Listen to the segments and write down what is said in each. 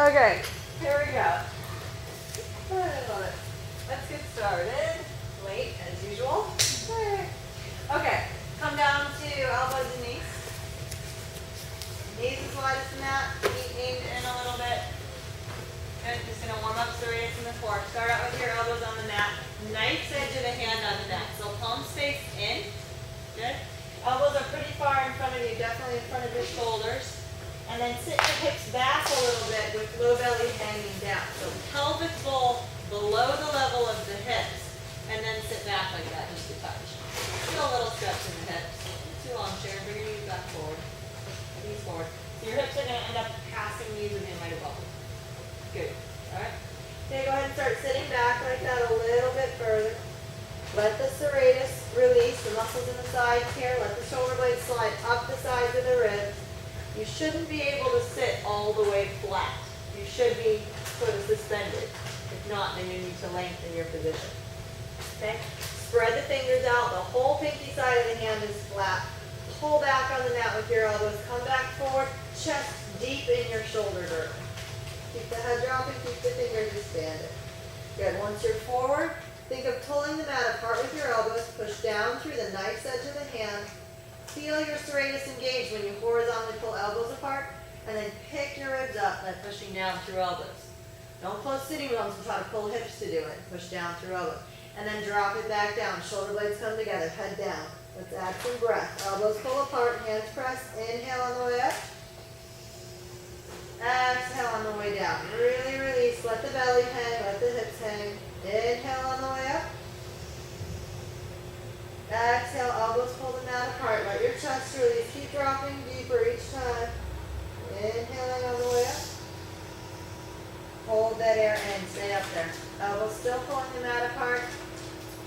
Okay, here we go. I love it. Let's get started. Late as usual. Okay, come down to elbows and knees. Knees as wide as the mat, feet aimed in a little bit. Good, just gonna warm up serratus in the core. Start out with your elbows on the mat. Nice edge of the hand on the mat. So palms face in. Good. Elbows are pretty far in front of you, definitely in front of your shoulders. And then sit your hips back a little bit with low belly hanging down. So pelvic bowl below the level of the hips. And then sit back like that, just a touch. Still a little stretch in the hips. Too long, Sharon. Bring your knees back forward. Knees forward. So your hips are going to end up passing knees in right above them. Good. All right. Okay, go ahead and start sitting back like that a little bit further. Let the serratus release, the muscles in the sides here. Let the shoulder blades slide up the sides of the ribs. You shouldn't be able to sit all the way flat. You should be sort of suspended. If not, then you need to lengthen your position. Okay? Spread the fingers out. The whole pinky side of the hand is flat. Pull back on the mat with your elbows. Come back forward. Chest deep in your shoulder girdle. Keep the head dropping. Keep the fingers expanded. Good. Once you're forward, think of pulling the mat apart with your elbows. Push down through the nice edge of the hand. Feel your serratus engage when you horizontally pull elbows apart, and then pick your ribs up by pushing down through elbows. Don't close sitting bones and try to pull hips to do it. Push down through elbows. And then drop it back down. Shoulder blades come together. Head down. Let's add some breath. Elbows pull apart. Hands press. Inhale on the way up. Exhale on the way down. Really release. Let the belly hang. Let the hips hang. Inhale on the way up. Exhale, elbows pull the mat apart. Let your chest release. Keep dropping deeper each time. Inhaling on the way up. Hold that air in. Stay up there. Elbows still pulling the mat apart.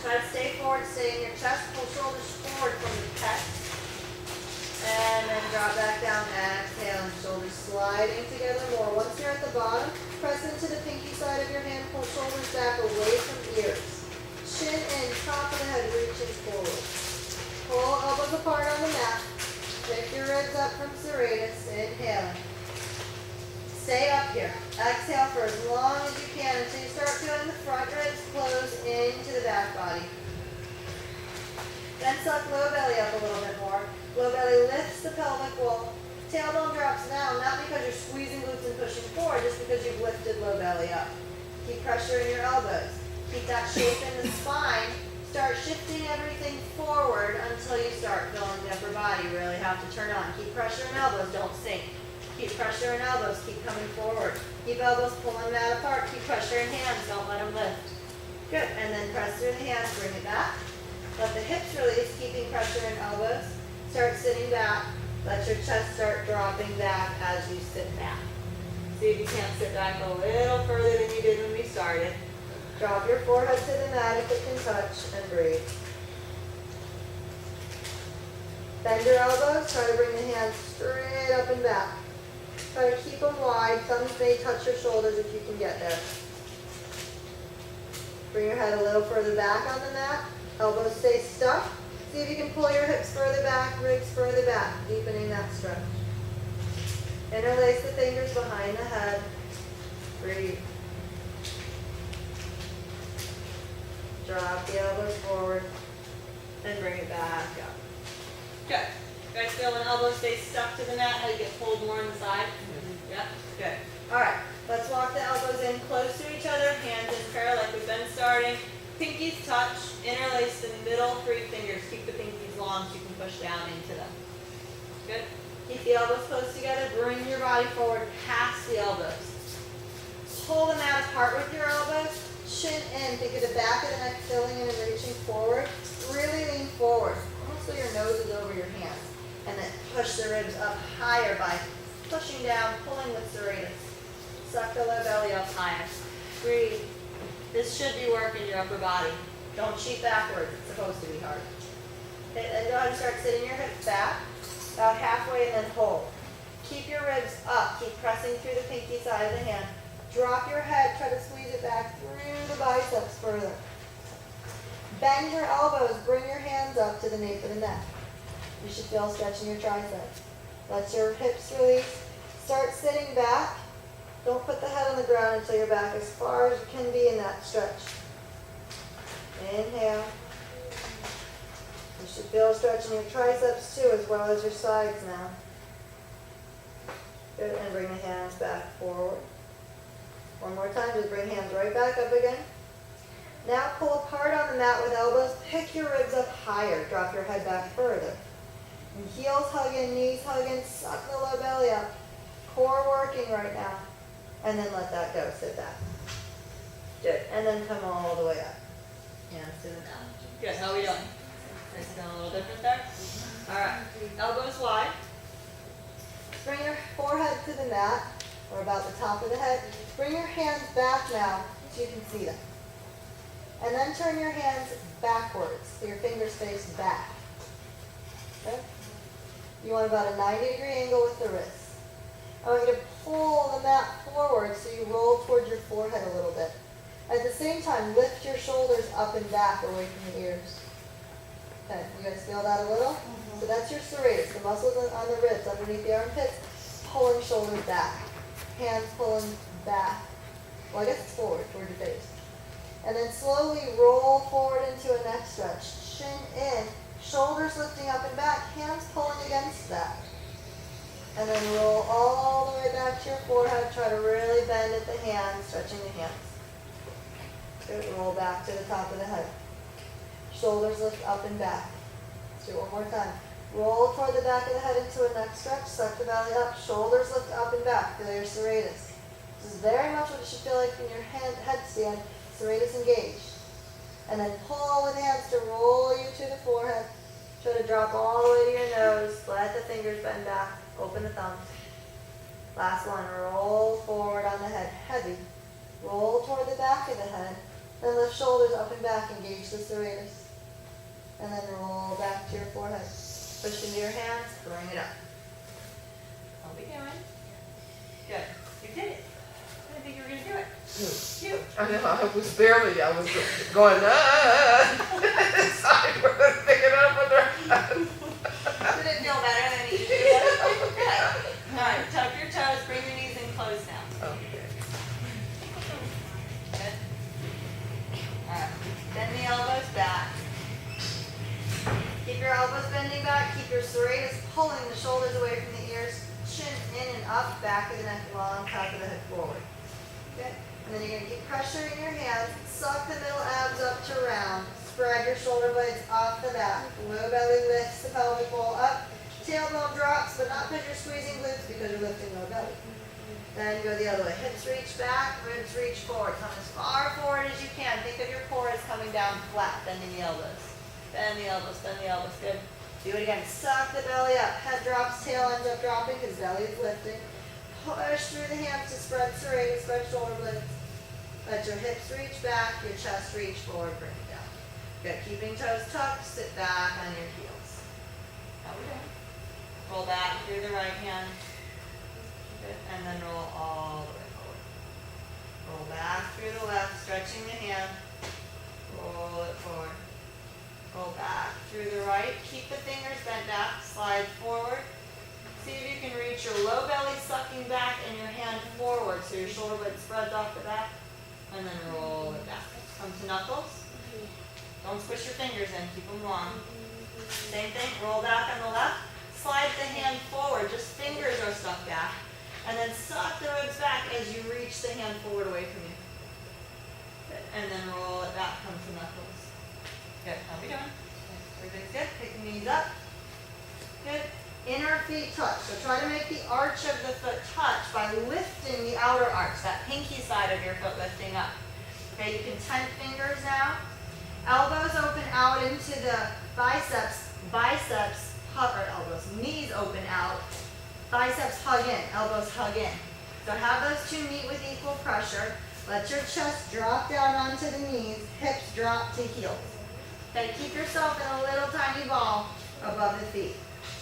Try to stay forward. Stay in your chest. Pull shoulders forward from the chest. And then drop back down. Exhale and shoulders sliding together more. Once you're at the bottom, press into the pinky side of your hand. Pull shoulders back away from ears. Chin in, top of the head, reaching forward. Pull elbows apart on the mat. Pick your ribs up from serratus. Inhaling. Stay up here. Exhale for as long as you can until you start feeling the front ribs close into the back body. Then suck low belly up a little bit more. Low belly lifts the pelvic wall. Tailbone drops down, not because you're squeezing glutes and pushing forward, just because you've lifted low belly up. Keep pressure in your elbows. Keep that shape in the spine. Start shifting everything forward until you start feeling the upper body really have to turn on. Keep pressure in elbows, don't sink. Keep pressure in elbows, keep coming forward. Keep elbows pulling mat apart. Keep pressure in hands, don't let them lift. Good, and then press through the hands, bring it back. Let the hips release, keeping pressure in elbows. Start sitting back. Let your chest start dropping back as you sit back. See if you can't sit back a little further than you did when we started. Drop your forehead to the mat if it can touch, and breathe. Bend your elbows. Try to bring the hands straight up and back. Try to keep them wide. Thumbs may touch your shoulders if you can get there. Bring your head a little further back on the mat. Elbows stay stuck. See if you can pull your hips further back, ribs further back, deepening that stretch. Interlace the fingers behind the head. Breathe. Drop the elbows forward and bring it back up. Good. You guys feel when elbows stay stuck to the mat, how you get pulled more on the side? Yep. Good. All right. Let's walk the elbows in close to each other, hands in prayer like we've been starting. Pinkies touch. Interlace the middle three fingers. Keep the pinkies long so you can push down into them. Good. Keep the elbows close together. Bring your body forward past the elbows. Pull the mat apart with your elbows. Chin in, think of the back of the neck filling in and reaching forward. Really lean forward, almost so your nose is over your hands. And then push the ribs up higher by pushing down, pulling with serratus. Suck the low belly up higher. Breathe. This should be working your upper body. Don't cheat backwards, it's supposed to be hard. Okay, then go ahead and start sitting your hips back, about halfway, and then hold. Keep your ribs up, keep pressing through the pinky side of the hand. Drop your head, try to squeeze it back through the biceps further. Bend your elbows, bring your hands up to the nape of the neck. You should feel a stretch in your triceps. Let your hips release. Start sitting back. Don't put the head on the ground until you're back as far as you can be in that stretch. Inhale. You should feel a stretch in your triceps too, as well as your sides now. Good, and bring the hands back forward. One more time, just bring hands right back up again. Now pull apart on the mat with elbows. Pick your ribs up higher. Drop your head back further. And heels hug in, knees hug in, suck the low belly up. Core working right now. And then let that go, sit back. Good, and then come all the way up. Hands to the mat. Good, how are we doing? Nice and a little different there? All right, elbows wide. Bring your forehead to the mat, or about the top of the head. Bring your hands back now, so you can see them. And then turn your hands backwards, so your fingers face back. Okay? You want about a 90-degree angle with the wrists. I want you to pull the mat forward so you roll towards your forehead a little bit. At the same time, lift your shoulders up and back away from the ears. Okay, you guys feel that a little? So that's your serratus, the muscles on the ribs underneath the armpits, pulling shoulders back. Hands pulling back. Well, I guess it's forward, toward your face. And then slowly roll forward into a neck stretch. Chin in, shoulders lifting up and back, hands pulling against that. And then roll all the way back to your forehead. Try to really bend at the hands, stretching the hands. Good. Roll back to the top of the head. Shoulders lift up and back. Let's do it one more time. Roll toward the back of the head into a neck stretch. Suck the belly up. Shoulders lift up and back. Feel your serratus. This is very much what it should feel like in your headstand. Serratus engaged. And then pull with hands to roll you to the forehead. Try to drop all the way to your nose. Let the fingers bend back. Open the thumbs. Last one. Roll forward on the head. Heavy. Roll toward the back of the head. Then lift shoulders up and back. Engage the serratus. And then roll back to your forehead. Push into your hands. Bring it up. How we doing? Good. You did it. I didn't think you were going to do it. You. I know, I was going, sorry for picking up with her. Did it feel better than you did? Good. All right, tuck your toes, bring your knees in close now. Okay. Good. All right, bend the elbows back. Keep your elbows bending back. Keep your serratus pulling the shoulders away from the ears. Chin in and up, back of the neck long, top of the head forward. Okay? And then you're going to keep pressuring your hands. Suck the middle abs up to round. Spread your shoulder blades off the back. Low belly lifts the pelvic bowl up. Tailbone drops, but not because you're squeezing glutes, because you're lifting low belly. Then go the other way. Hips reach back, ribs reach forward. Come as far forward as you can. Think of your core as coming down flat, bending the elbows. Bend the elbows, bend the elbows. Good. Do it again. Suck the belly up. Head drops, tail ends up dropping because belly is lifting. Push through the hands to spread serratus, spread shoulder blades. Let your hips reach back, your chest reach forward, bring it down. Good. Keeping toes tucked, sit back on your heels. How we doing? Roll back through the right hand. Good. And then roll all the way forward. Roll back through the left, stretching the hand. Roll it forward. Roll back through the right. Keep the fingers bent back. Slide forward. See if you can reach your low belly sucking back and your hand forward so your shoulder blade spreads off the back. And then roll it back. Come to knuckles. Don't squish your fingers in. Keep them long. Same thing. Roll back on the left. Slide the hand forward. Just fingers are stuck back. And then suck the ribs back as you reach the hand forward away from you. Good. And then roll it back. Come to knuckles. Good. How we doing? Everything's good. Pick the knees up. Good. Inner feet touch. So try to make the arch of the foot touch by lifting the outer arch, that pinky side of your foot lifting up. Okay, you can tent fingers now. Elbows open out into the biceps. Biceps hug, or elbows, knees open out. Biceps hug in, elbows hug in. So have those two meet with equal pressure. Let your chest drop down onto the knees, hips drop to heels. Okay, keep yourself in a little tiny ball above the feet.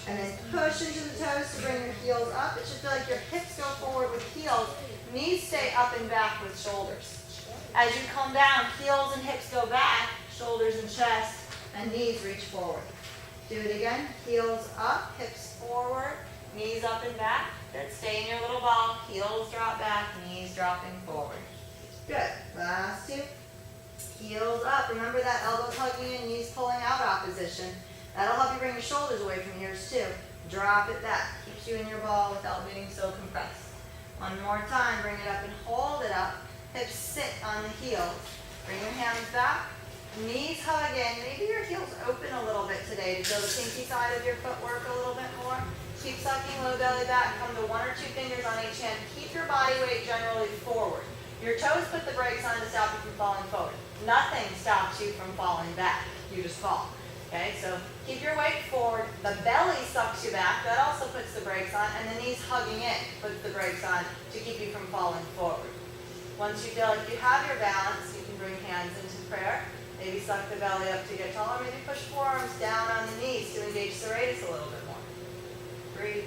And then push into the toes to bring your heels up. It should feel like your hips go forward with heels. Knees stay up and back with shoulders. As you come down, heels and hips go back, shoulders and chest, and knees reach forward. Do it again. Heels up, hips forward, knees up and back. Good. Stay in your little ball. Heels drop back, knees remember that elbows hugging in, knees pulling out opposition. That'll help you bring your shoulders away from yours too. Drop it back. Keeps you in your ball without being so compressed. One more time, bring it up and hold it up. Hips sit on the heels. Bring your hands back. Knees hug in. Maybe your heels open a little bit today to show the pinky side of your foot work a little bit more. Keep sucking low belly back. Come to 1 or 2 fingers on each hand. Keep your body weight generally forward. Your toes put the brakes on to stop you from falling forward. Nothing stops you from falling back. You just fall. Okay, so keep your weight forward. The belly sucks you back. That also puts the brakes on. And the knees hugging in puts the brakes on to keep you from falling forward. Once you feel like you have your balance, you can bring hands into prayer. Maybe suck the belly up to get taller. Maybe push forearms down on the knees to engage serratus a little bit more. Breathe.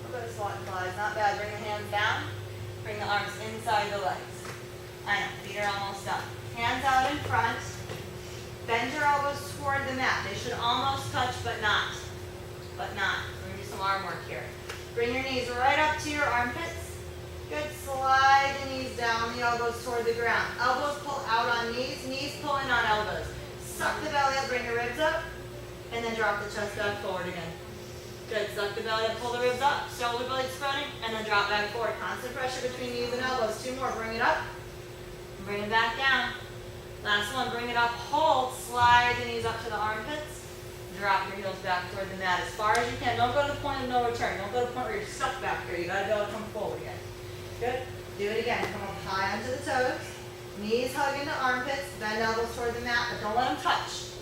We'll go to squat and flies. Not bad. Bring the hands down. Bring the arms inside the legs. I know. Feet are almost done. Hands out in front. Bend your elbows toward the mat. They should almost touch, but not. But not. We're going to do some arm work here. Bring your knees right up to your armpits. Good. Slide the knees down, the elbows toward the ground. Elbows pull out on knees, knees pull in on elbows. Suck the belly up, bring your ribs up, and then drop the chest back forward again. Good. Suck the belly up, pull the ribs up, shoulder blades spreading, and then drop back forward. Constant pressure between knees and elbows. 2 more. Bring it up. Bring it back down. Last one. Bring it up. Hold. Slide the knees up to the armpits. Drop your heels back toward the mat as far as you can. Don't go to the point of no return. Don't go to the point where you're stuck back there. You got to be able to come forward again. Good. Do it again. Come up high onto the toes. Knees hug into armpits. Bend elbows toward the mat, but don't let them touch.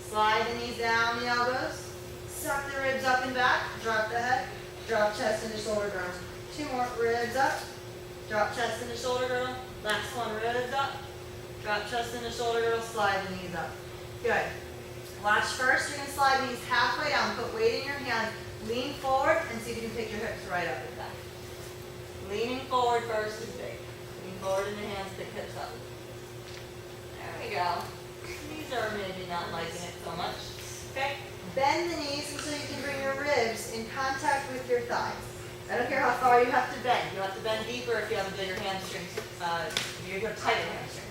Slide the knees down the elbows. Suck the ribs up and back. Drop the head. Drop chest into shoulder girdle. 2 more. Ribs up. Drop chest into shoulder girdle. Last one. Ribs up. Drop chest into shoulder girdle. Slide the knees up. Good. Watch first. You're going to slide the knees halfway down. Put weight in your hand. Lean forward and see if you can pick your hips right up and back. Leaning forward first is big. Lean forward in the hands, pick hips up. There we go. Knees are maybe not liking it so much. Okay. Bend the knees until you can bring your ribs in contact with your thighs. I don't care how far you have to bend. You have to bend deeper if you have a bigger hamstring. You have tighter hamstring.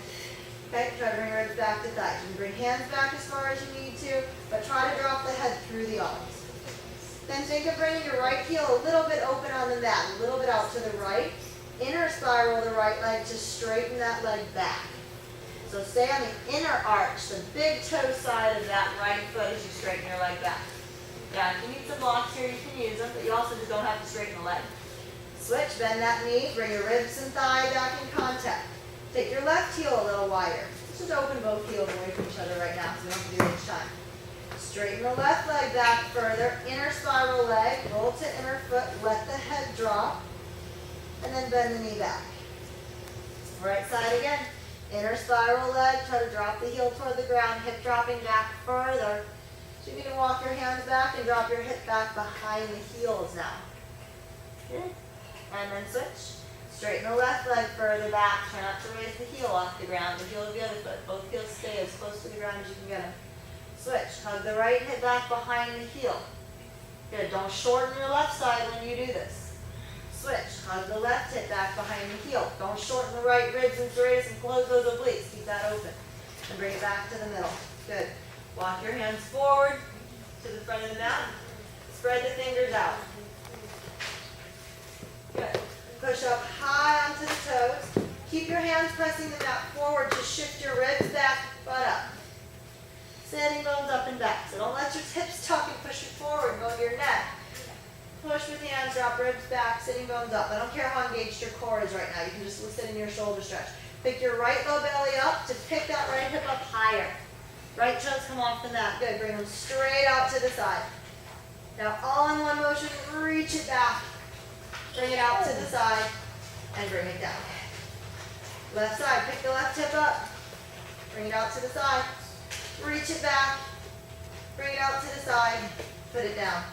Okay, try to bring your ribs back to thighs. You can bring hands back as far as you need to, but try to drop the head through the arms. Then think of bringing your right heel a little bit open on the mat, a little bit out to the right. Inner spiral the right leg to straighten that leg back. So stay on the inner arch, the big toe side of that right foot as you straighten your leg back. Yeah, if you need some blocks here, you can use them, but you also just don't have to straighten the leg. Switch, bend that knee, bring your ribs and thigh back in contact. Take your left heel a little wider. Let's just open both heels away from each other right now so we don't have to do it each time. Straighten the left leg back further. Inner spiral leg. Roll to inner foot. Let the head drop. And then bend the knee back. Right side again. Inner spiral leg. Try to drop the heel toward the ground. Hip dropping back further. So you can walk your hands back and drop your hip back behind the heels now. Good. And then switch. Straighten the left leg further back. Try not to raise the heel off the ground. The heel of the other foot. Both heels stay as close to the ground as you can get them. Switch. Hug the right hip back behind the heel. Good. Don't shorten your left side when you do this. Switch. Hug the left hip back behind the heel. Don't shorten the right ribs and serratus and close those obliques. Keep that open. And bring it back to the middle. Good. Walk your hands forward to the front of the mat. Spread the fingers out. Good. Push up high onto the toes. Keep your hands pressing the mat forward to shift your ribs back, butt up. Sitting bones up and back. So don't let your hips tuck and push you forward. Go to your neck. Push with hands, drop ribs back, sitting bones up. I don't care how engaged your core is right now. You can just sit in your shoulder stretch. Pick your right low belly up to pick that right hip up higher. Right toes come off the mat. Good. Bring them straight out to the side. Now all in one motion, reach it back. Bring it out to the side and bring it down. Left side, pick the left hip up. Bring it out to the side. Reach it back. Bring it out to the side. Put it down.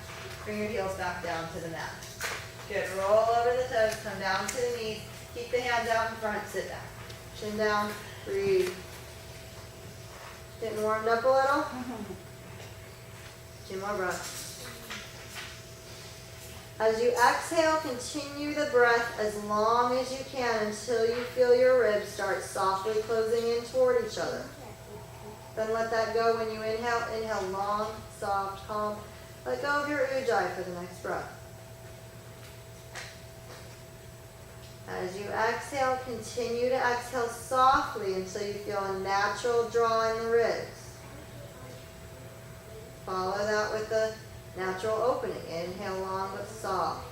Bring your heels back down to the mat. Good. Roll over the toes. Come down to the knees. Keep the hands out in front. Sit back. Chin down. Breathe. Getting warmed up a little? 2 more breaths. As you exhale, continue the breath as long as you can until you feel your ribs start softly closing in toward each other. Then let that go when you inhale. Inhale long, soft, calm. Let go of your ujjayi for the next breath. As you exhale, continue to exhale softly until you feel a natural draw in the ribs. Follow that with the natural opening. Inhale long but soft.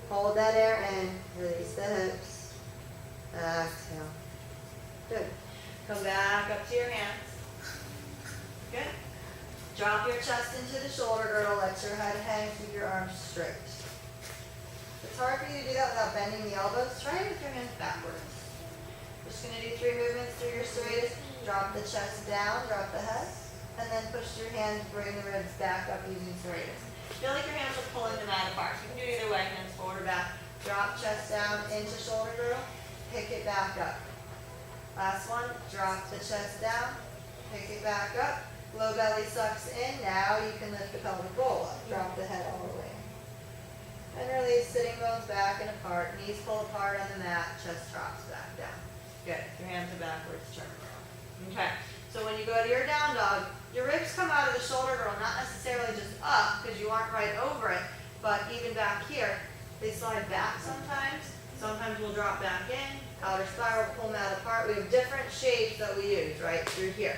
Hold that air in. Release the hips. Exhale. Good. Come back up to your hands. Good. Drop your chest into the shoulder girdle. Let your head hang. Keep your arms straight. If it's hard for you to do that without bending the elbows, try it with your hands backwards. We're just going to do 3 movements through your serratus. Drop the chest down, drop the head, and then push your hands, bring the ribs back up using serratus. Feel like your hands are pulling the mat apart. You can do it either way. Hands forward or back. Drop chest down into shoulder girdle, pick it back up. Last one, drop the chest down, pick it back up. Low belly sucks in. Now you can lift the pelvic bowl up. Drop the head all the way in. And release, sitting bones back and apart. Knees pull apart on the mat, chest drops back down. Good. Your hands are backwards. Turn around. Okay. So when you go to your down dog, your ribs come out of the shoulder girdle, not necessarily just up because you aren't right over it, but even back here, they slide back sometimes. Sometimes we'll drop back in. Outer spiral, pull mat apart. We have different shapes that we use right through here.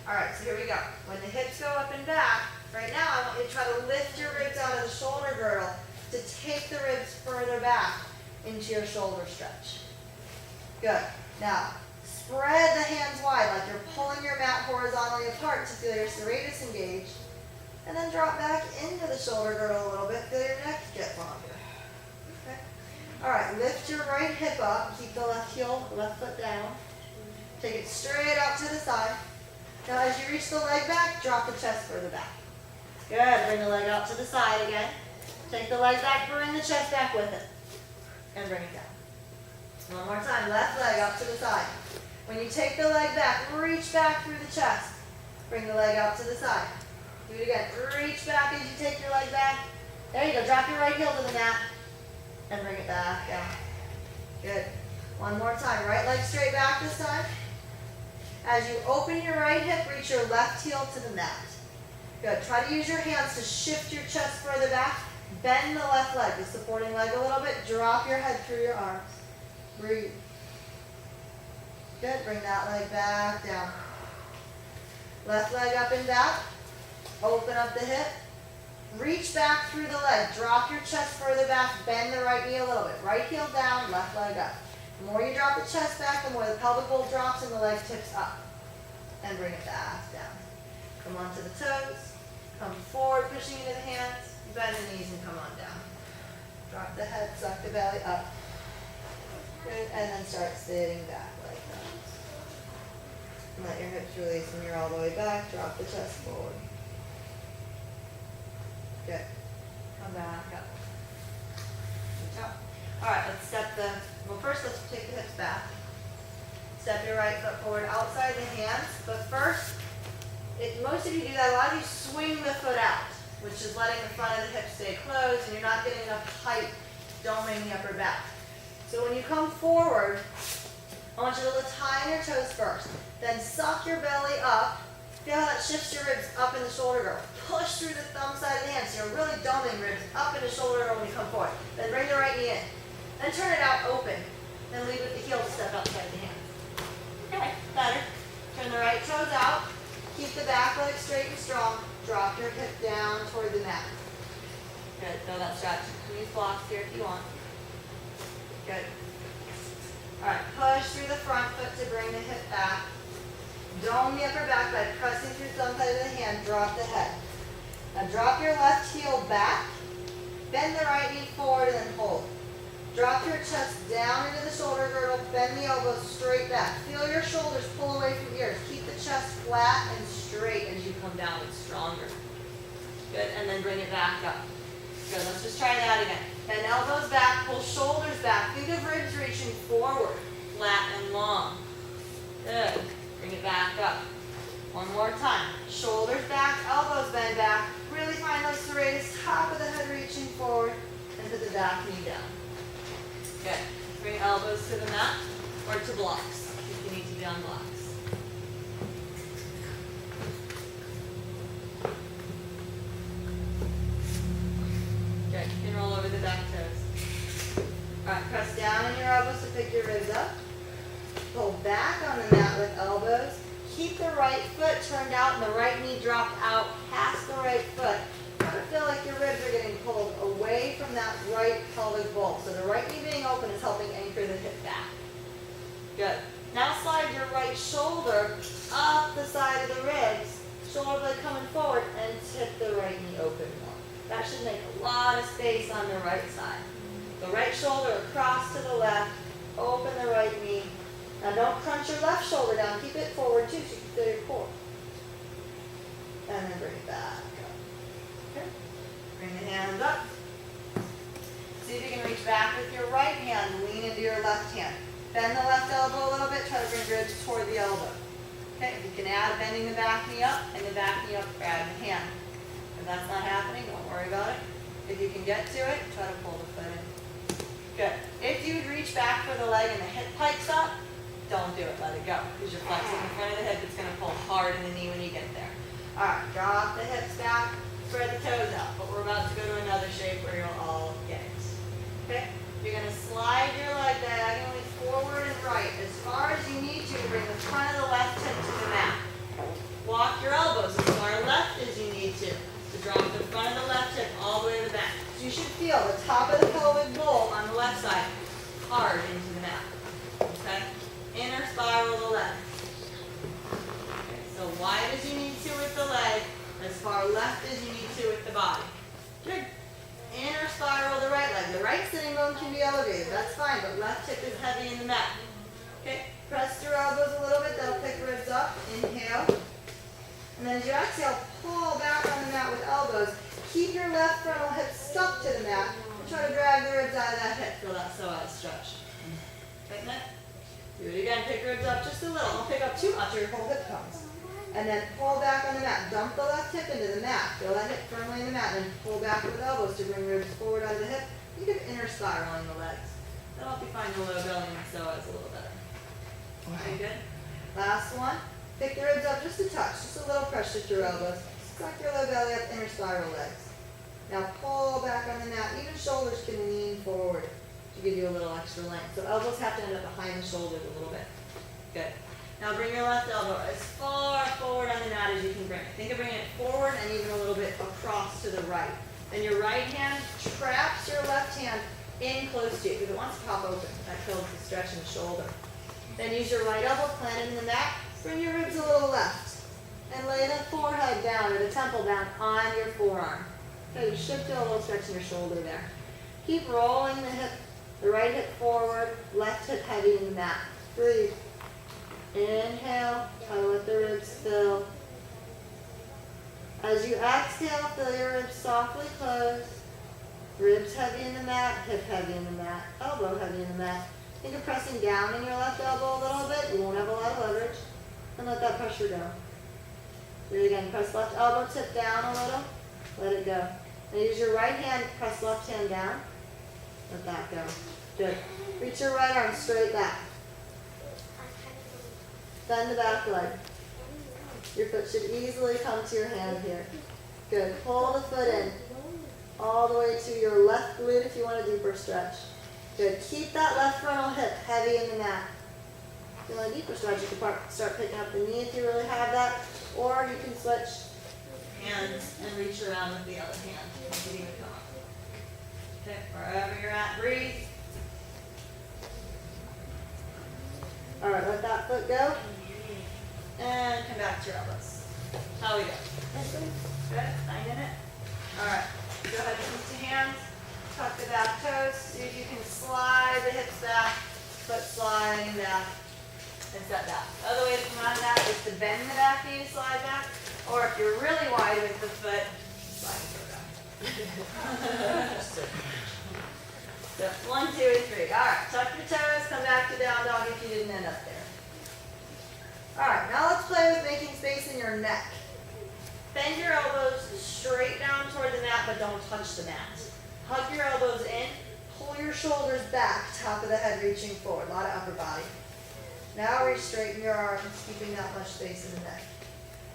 All right, so here we go. When the hips go up and back, right now I want you to try to lift your ribs out of the shoulder girdle to take the ribs further back into your shoulder stretch. Good. Now, spread the hands wide like you're pulling your mat horizontally apart to feel your serratus engage. And then drop back into the shoulder girdle a little bit. Feel your neck get longer. Okay. All right, lift your right hip up. Keep the left heel, left foot down. Take it straight out to the side. Now as you reach the leg back, drop the chest further back. Good. Bring the leg out to the side again. Take the leg back, bring the chest back with it. And bring it down. One more time. Left leg out to the side. When you take the leg back, reach back through the chest. Bring the leg out to the side. Do it again. Reach back as you take your leg back. There you go. Drop your right heel to the mat. And bring it back down. Good. One more time. Right leg straight back this time. As you open your right hip, reach your left heel to the mat. Good. Try to use your hands to shift your chest further back. Bend the left leg, the supporting leg a little bit. Drop your head through your arms. Breathe. Good. Bring that leg back down. Left leg up and back. Open up the hip. Reach back through the leg. Drop your chest further back. Bend the right knee a little bit. Right heel down, left leg up. The more you drop the chest back, the more the pelvic bowl drops and the leg tips up. And bring it back down. Come onto the toes. Come forward, pushing into the hands. Bend the knees and come on down. Drop the head, suck the belly up. Good. And then start sitting back like that. Let your hips release when you're all the way back. Drop the chest forward. Good. Come back up. Good job. All right, let's step the, well first let's take the hips back. Step your right foot forward outside the hands, but first, most of you do that, a lot of you swing the foot out, which is letting the front of the hip stay closed and you're not getting enough height doming the upper back. So when you come forward, I want you to lift high on your toes first. Then suck your belly up. Feel how that shifts your ribs up in the shoulder girdle. Push through the thumb side of the hand. So you're really doming ribs up in the shoulder girdle when you come forward. Then bring the right knee in. Then turn it out open. Then lead with the heel to step outside the hand. Okay, better. Turn the right toes out. Keep the back leg straight and strong. Drop your hip down toward the mat. Good. Feel that stretch. Use blocks here if you want. Good. All right. Push through the front foot to bring the hip back. Dome the upper back by pressing through thumb side of the hand. Drop the head. Now drop your left heel back. Bend the right knee forward and then hold. Drop your chest down into the shoulder girdle. Bend the elbows straight back. Feel your shoulders pull away from ears. Keep the chest flat and straight as you come down. It's stronger. Good. And then bring it back up. Good. Let's just try that again. Bend elbows back. Pull shoulders back. Think of ribs reaching forward. Flat and long. Good. Bring it back up. One more time. Shoulders back. Elbows bend back. Really find those serratus top back knee down. Good. Bring elbows to the mat or to blocks if you need to be on blocks. Good. You can roll over the back toes. Alright, press down on your elbows to pick your ribs up. Pull back on the mat with elbows. Keep the right foot turned out and the right knee dropped out past the right foot. Try to feel like your ribs are getting pulled away from that right pelvic bowl. So the right knee being open is helping anchor the hip back. Good. Now slide your right shoulder up the side of the ribs. Shoulder blade coming forward and tip the right knee open more. That should make a lot of space on the right side. The right shoulder across to the left. Open the right knee. Now don't crunch your left shoulder down. Keep it forward too so you can feel your core. And then bring it back up. Okay. Bring the hands up. See if you can reach back with your right hand. Lean into your left hand. Bend the left elbow a little bit. Try to bring ribs toward the elbow. Okay, if you can add bending the back knee up and the back knee up, add the hand. If that's not happening, don't worry about it. If you can get to it, try to pull the foot in. Good. If you reach back for the leg and the hip pikes up, don't do it. Let it go. Because you're flexing the front of the hip. It's going to pull hard in the knee when you get there. All right, drop the hips back. Spread the toes out. But we're about to go to another shape where you'll all get it. Okay? You're going to slide your leg diagonally forward and right as far as you need to bring the front of the left hip to the mat. Walk your elbows as far left as you need to drop the front of the left hip all the way to the back. So you should feel the top of the pelvic bowl on the left side hard into the mat. Okay? Inner spiral the left. Okay, so wide as you need to with the leg, as far left as you need to with the body. Good. Inner spiral the right leg. The right sitting bone can be elevated. That's fine, but left hip is heavy in the mat. Okay? Press your elbows a little bit. That'll pick ribs up. Inhale. And then as you exhale, pull back on the mat with elbows. Keep your left frontal hip stuck to the mat. And try to drag the ribs out of that hip. Feel that psoas stretch. Tighten it. Do it again. Pick ribs up just a little. Don't pick up too much or your whole hip comes. And then pull back on the mat. Dump the left hip into the mat. Feel that hip firmly in the mat. And then pull back with elbows to bring ribs forward out of the hip. You get inner spiraling the legs. That'll help you find the low belly and psoas a little better. Okay, good. Last one. Pick the ribs up just a touch. Just a little pressure through elbows. Suck your low belly up, inner spiral legs. Now pull back on the mat. Even shoulders can lean forward to give you a little extra length. So elbows have to end up behind the shoulders a little bit. Good. Now bring your left elbow as far forward on the mat as you can bring it. Think of bringing it forward and even a little bit across to the right. Then your right hand traps your left hand in close to you because it wants to pop open. That kills the stretch in the shoulder. Then use your right elbow, plant it in the mat. Bring your ribs a little left. And lay the forehead down or the temple down on your forearm. Okay, you should feel a little stretch in your shoulder there. Keep rolling the hip, the right hip forward, left hip heavy in the mat. Breathe. Inhale, try to let the ribs fill. As you exhale, feel your ribs softly close. Ribs heavy in the mat, hip heavy in the mat, elbow heavy in the mat. Think of pressing down in your left elbow a little bit. You won't have a lot of leverage. And let that pressure go. Do it again. Press left elbow tip down a little. Let it go. Now use your right hand, press left hand down. Let that go. Good. Reach your right arm straight back. Bend the back leg. Your foot should easily come to your hand here. Good. Pull the foot in. All the way to your left glute if you want a deeper stretch. Good. Keep that left frontal hip heavy in the mat. If you want a deeper stretch, you can start picking up the knee if you really have that. Or you can switch hands and reach around with the other hand. You can even come up. Okay, wherever you're at, breathe. All right, let that foot go. And come back to your elbows. How we go? Good, 9 in it. All right, go ahead and move to hands. Tuck the back toes. See if you can slide the hips back. Foot sliding back. And step back. The other way to come out of that is to bend the back knee to slide back. Or if you're really wide with the foot, slide the foot back. So 1, 2, and 3. All right, tuck your toes, come back to down dog if you didn't end up there. All right, now let's play with making space in your neck. Bend your elbows straight down toward the mat, but don't touch the mat. Hug your elbows in, Pull your shoulders back, top of the head reaching forward, a lot of upper body. Now re-straighten your arms, keeping that much space in the neck.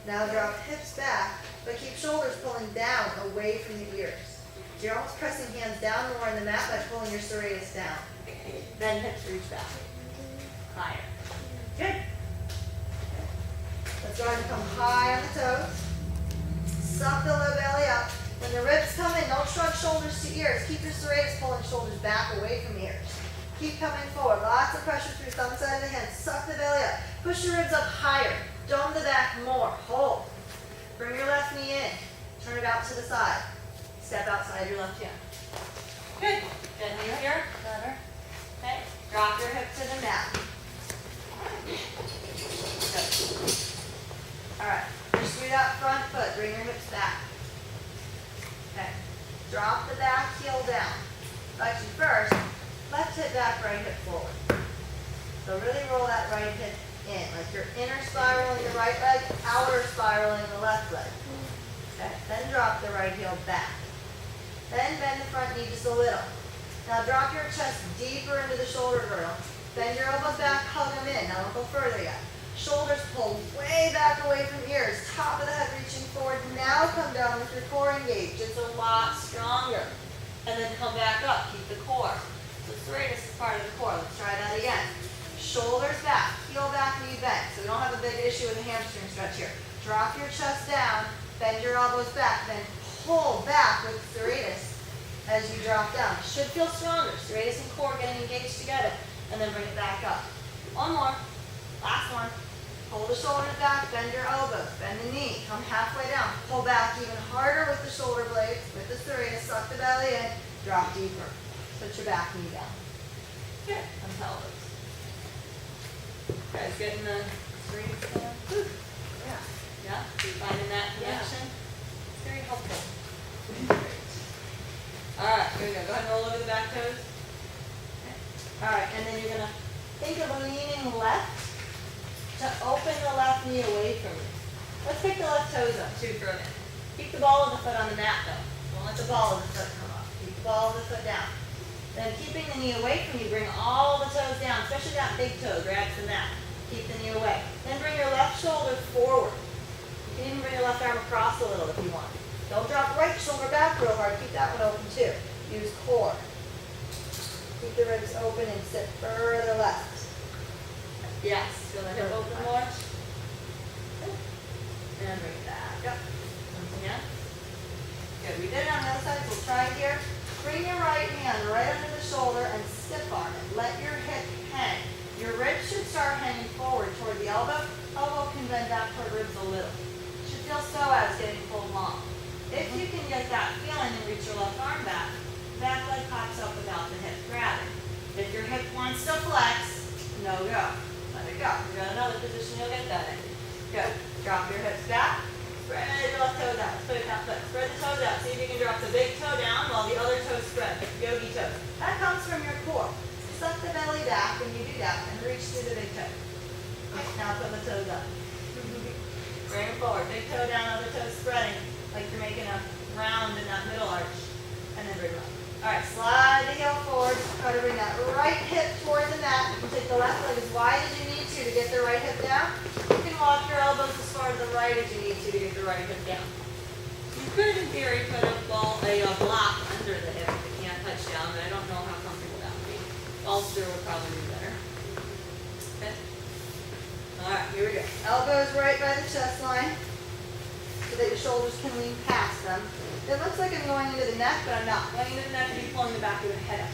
Now drop hips back, but keep shoulders pulling down, away from the ears. You're almost pressing hands down more on the mat by pulling your serratus down. Then hips reach back. Higher. Good. Let's go ahead and come high on the toes. Suck the low belly up. When the ribs come in, don't shrug shoulders to ears. Keep your serratus pulling shoulders back away from ears. Keep coming forward. Lots of pressure through thumb side of the hand. Suck the belly up. Push your ribs up higher. Dome the back more. Hold. Bring your left knee in. Turn it out to the side. Step outside your left hand. Good. Good. Knee here. Better. Okay. Drop your hip to the mat. Good. All right. Push through that front foot. Bring your hips back. Okay. Drop the back heel down. Actually, first, left hip back, right hip forward. So really roll that right hip in, like you're inner spiraling the right leg, outer spiraling the left leg. Okay. Then drop the right heel back. Then bend the front knee just a little. Now drop your chest deeper into the shoulder girdle. Bend your elbows back, hug them in. Now don't go further yet. Shoulders pull way back away from ears. Top of the head reaching forward. Now come down with your core engaged. It's a lot stronger. And then come back up. Keep the core. So serratus is part of the core. Let's try that again. Shoulders back, heel back, knee bent. So we don't have a big issue with a hamstring stretch here. Drop your chest down, bend your elbows back, then pull back with serratus as you drop down. Should feel stronger. Serratus and core getting engaged together. And then bring it back up. One more. Last one. Pull the shoulders back, bend your elbows, bend the knee, come halfway down. Pull back even harder with the shoulder blades, with the serratus, suck the belly in, drop deeper. Put your back knee down. Good. And pelvis. Guys getting the serratus down? Yeah. Yeah? You finding that connection? It's very helpful. All right, here we go. Go ahead and roll over the back toes. Okay. All right, and then you're going to think of leaning left to open the left knee away from you. Let's pick the left toes up too for a minute. Keep the ball of the foot on the mat though. Don't let the ball of the foot come up. Keep the ball of the foot down. Then keeping the knee away from you, bring all the toes down, especially that big toe grabs the mat. Keep the knee away. Then bring your left shoulder forward. You can even bring your left arm across a little if you want. Don't drop right shoulder back real hard. Keep that one open too. Use core. Keep the ribs open and sit further left. Yes. Feel the hip open more. And bring it back up. Once again. Good. We did it on the other side, so we'll try it here. Bring your right hand right under the shoulder and stiff arm it. Let your hip hang. Your ribs should start hanging forward toward the elbow. Elbow can bend back toward ribs a little. Should feel psoas getting pulled long. If you can get that feeling and reach your left arm back leg pops up without the hip grabbing. If your hip wants to flex, no go. Let it go. We've got another position you'll get that in. Good. Drop your hips back. Spread your left toes out. Let's put it that foot. Spread the toes out. See if you can drop the big toe down while the other toes spread. Yogi toes. That comes from your core. Suck the belly back when you do that and reach through the big toe. Okay, now put the toes up. Bring them forward. Big toe down, other toes spreading like you're making a round in that middle arch. And then bring them up. Alright, slide the heel forward. Try to bring that right hip toward the mat. You can take the left leg as wide as you need to get the right hip down. You can walk your elbows as far to the right as you need to get the right hip down. You could, in theory, put a block under the hip if it can't touch down, but I don't know how comfortable that would be. Bolster would probably be better. Okay. Alright, here we go. Elbows right by the chest line so that your shoulders can lean past them. It looks like I'm going into the neck, but I'm not. Going into the neck, you'd be pulling the back of the head up.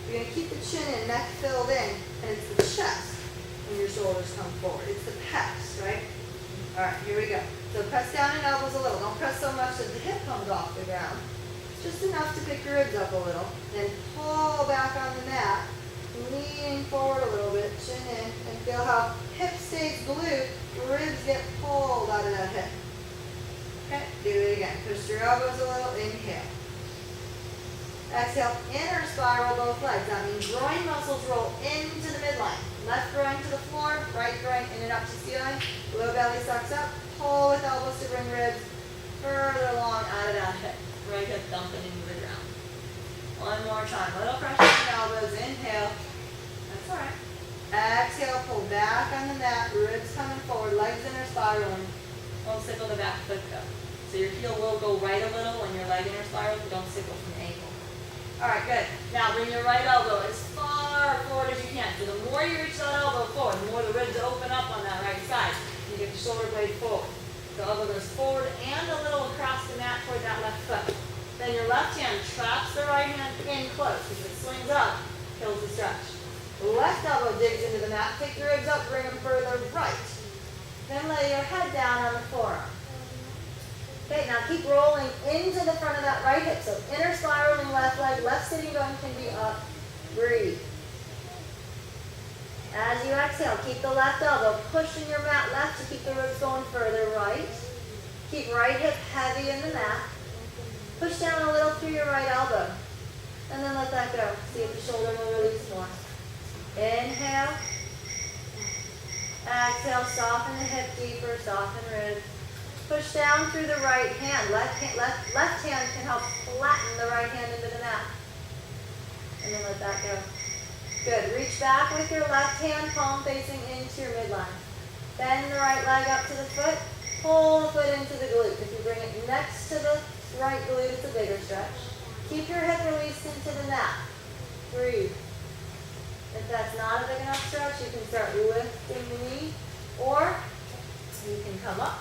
You're going to keep the chin and neck filled in, and it's the chest when your shoulders come forward. It's the pecs, right? All right, here we go. So press down in elbows a little. Don't press so much that the hip comes off the ground. Just enough to pick your ribs up a little. Then pull back on the mat, leaning forward a little bit, chin in, and feel how hip stays glued, ribs get pulled out of that hip. Okay, do it again. Push your elbows a little, inhale. Exhale, inner spiral both legs. That means groin muscles roll into the midline. Left groin to the floor, right groin in and up to ceiling. Low belly sucks up. Pull with elbows to bring ribs further along out of that hip. Right hip dumping into the ground. One more time. Little pressure. Exhale, pull back on the mat, ribs coming forward, legs inner spiraling. Don't sickle the back foot though. So your heel will go right a little when your leg inner spirals, but don't sickle from the ankle. Alright, good. Now bring your right elbow as far forward as you can. So the more you reach that elbow forward, the more the ribs open up on that right side. You get the shoulder blade forward. The elbow goes forward and a little across the mat toward that left foot. Then your left hand traps the right hand in close. If it slings up, kills the stretch. The left elbow digs into the mat. Take your ribs up, bring them further right. Then lay your head down on the forearm. Okay, now keep rolling into the front of that right hip. So inner spiraling left leg, left sitting bone can be up. Breathe. As you exhale, keep the left elbow pushing your mat left to keep the ribs going further right. Keep right hip heavy in the mat. Push down a little through your right elbow. And then let that go. See if the shoulder will release more. Inhale. Exhale, soften the hip deeper, soften ribs. Push down through the right hand. Left hand can help flatten the right hand into the mat. And then let that go. Good. Reach back with your left hand, palm facing into your midline. Bend the right leg up to the foot. Pull the foot into the glute. If you bring it next to the right glute, it's a bigger stretch. Keep your hip released into the mat. Breathe. If that's not a big enough stretch, you can start lifting the knee, or you can come up.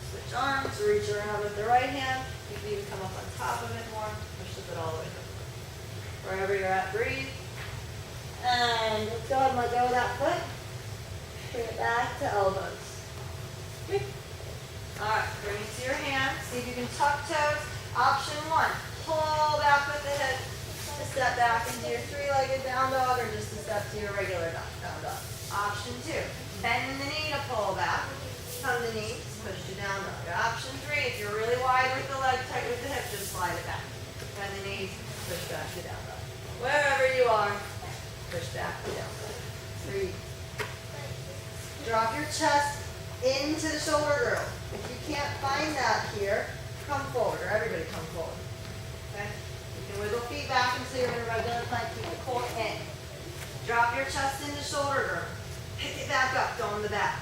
Switch arms, reach around with the right hand. You can even come up on top of it more. Push the foot all the way through. Wherever you're at, breathe. And let's go ahead and let go of that foot. Bring it back to elbows. Good. All right, bring it to your hands. See if you can tuck toes. Option one, pull back with the hip. A step back into your three-legged down dog, or just a step to your regular down dog. Option two, bend the knee to pull back. Come the knees, push to down dog. Option three, if you're really wide with the leg, tight with the hip, just slide it back. Bend the knees, push back to down dog. Wherever you are, push back to down dog. Breathe. Drop your chest into the shoulder girdle. If you can't find that here, come forward, or everybody come forward. Okay? You can wiggle feet back until you're in a regular plank. Keep the core in. Drop your chest into shoulder girdle. Pick it back up, go in the back.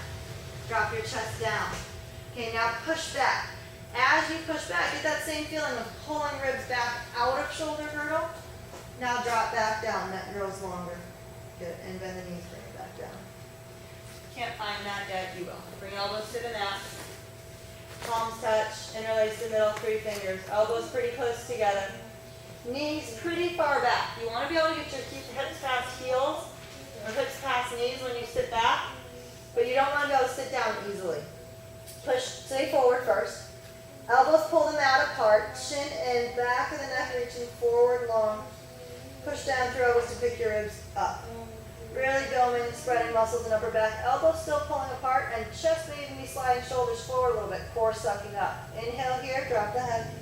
Drop your chest down. Okay, now push back. As you push back, get that same feeling of pulling ribs back out of shoulder girdle. Now drop back down. That girdle's longer. Good. And bend the knees, bring it back down. Can't find that yet, you will. Bring elbows to the mat. Palms touch, interlace the middle, 3 fingers. Elbows pretty close together. Knees pretty far back. You want to be able to get your hips past heels, or hips past knees when you sit back, but you don't want to be able to sit down easily. Push, stay forward first. Elbows pull the mat apart, chin in, back of the neck reaching forward long. Push down through elbows to pick your ribs up. Really doming and spreading muscles in upper back. Elbows still pulling apart, and chest may even be sliding shoulders forward a little bit. Core sucking up. Inhale here, drop the head.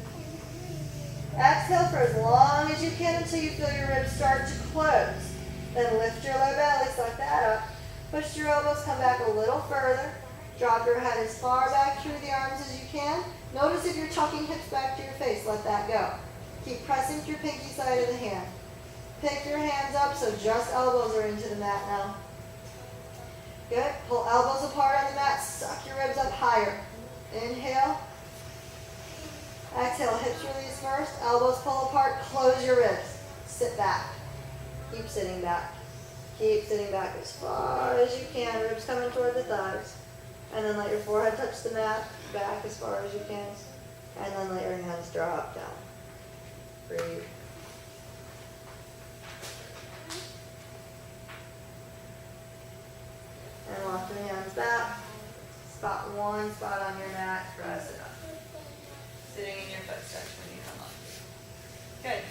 Exhale for as long as you can until you feel your ribs start to close. Then lift your low belly, suck that up. Push your elbows, come back a little further. Drop your head as far back through the arms as you can. Notice if you're tucking hips back to your face, let that go. Keep pressing through pinky side of the hand. Pick your hands up so just elbows are into the mat now. Good. Pull elbows apart on the mat. Suck your ribs up higher. Inhale. Exhale. Hips release first. Elbows pull apart. Close your ribs. Sit back. Keep sitting back. Keep sitting back as far as you can. Ribs coming toward the thighs. And then let your forehead touch the mat. Back as far as you can. And then let your hands drop down. Breathe. And walk your hands back. Spot one spot on your mat. Press it up. Sitting in your foot stretch when you come up. Good.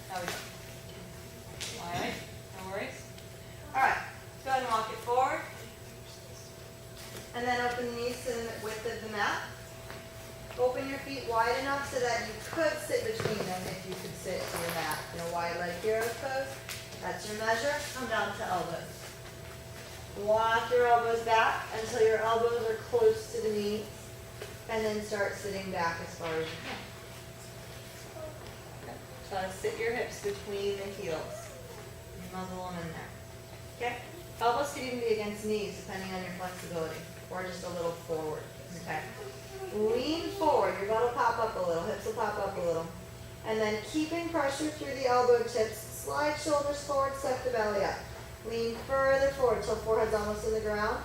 How we doing? All right. No worries. All right. Go ahead and walk it forward. And then open the knees to the width of the mat. Open your feet wide enough so that you could sit between them if you could sit to your mat. Wide leg hero pose. That's your measure. Come down to elbows. Walk your elbows back until your elbows are close to the knees, and then start sitting back as far as you can. Okay. Try to sit your hips between the heels. Muzzle them in there. Okay? Elbows could even be against knees, depending on your flexibility, or just a little forward. Okay. Lean forward. Your butt will pop up a little. Hips will pop up a little. And then keeping pressure through the elbow tips, slide shoulders forward, suck the belly up. Lean further forward till forehead's almost in the ground.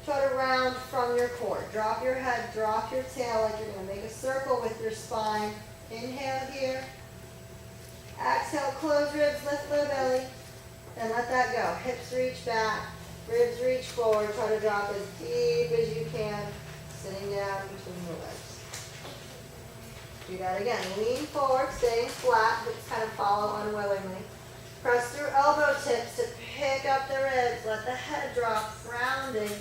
Try to round from your core. Drop your head, drop your tail like you're going to make a circle with your spine. Inhale here. Exhale, close ribs, lift low belly. And let that go. Hips reach back, ribs reach forward. Try to drop as deep as you can, sitting down between the legs. Do that again. Lean forward, staying flat, hips kind of follow unwillingly. Press through elbow tips to pick up the ribs. Let the head drop, rounding.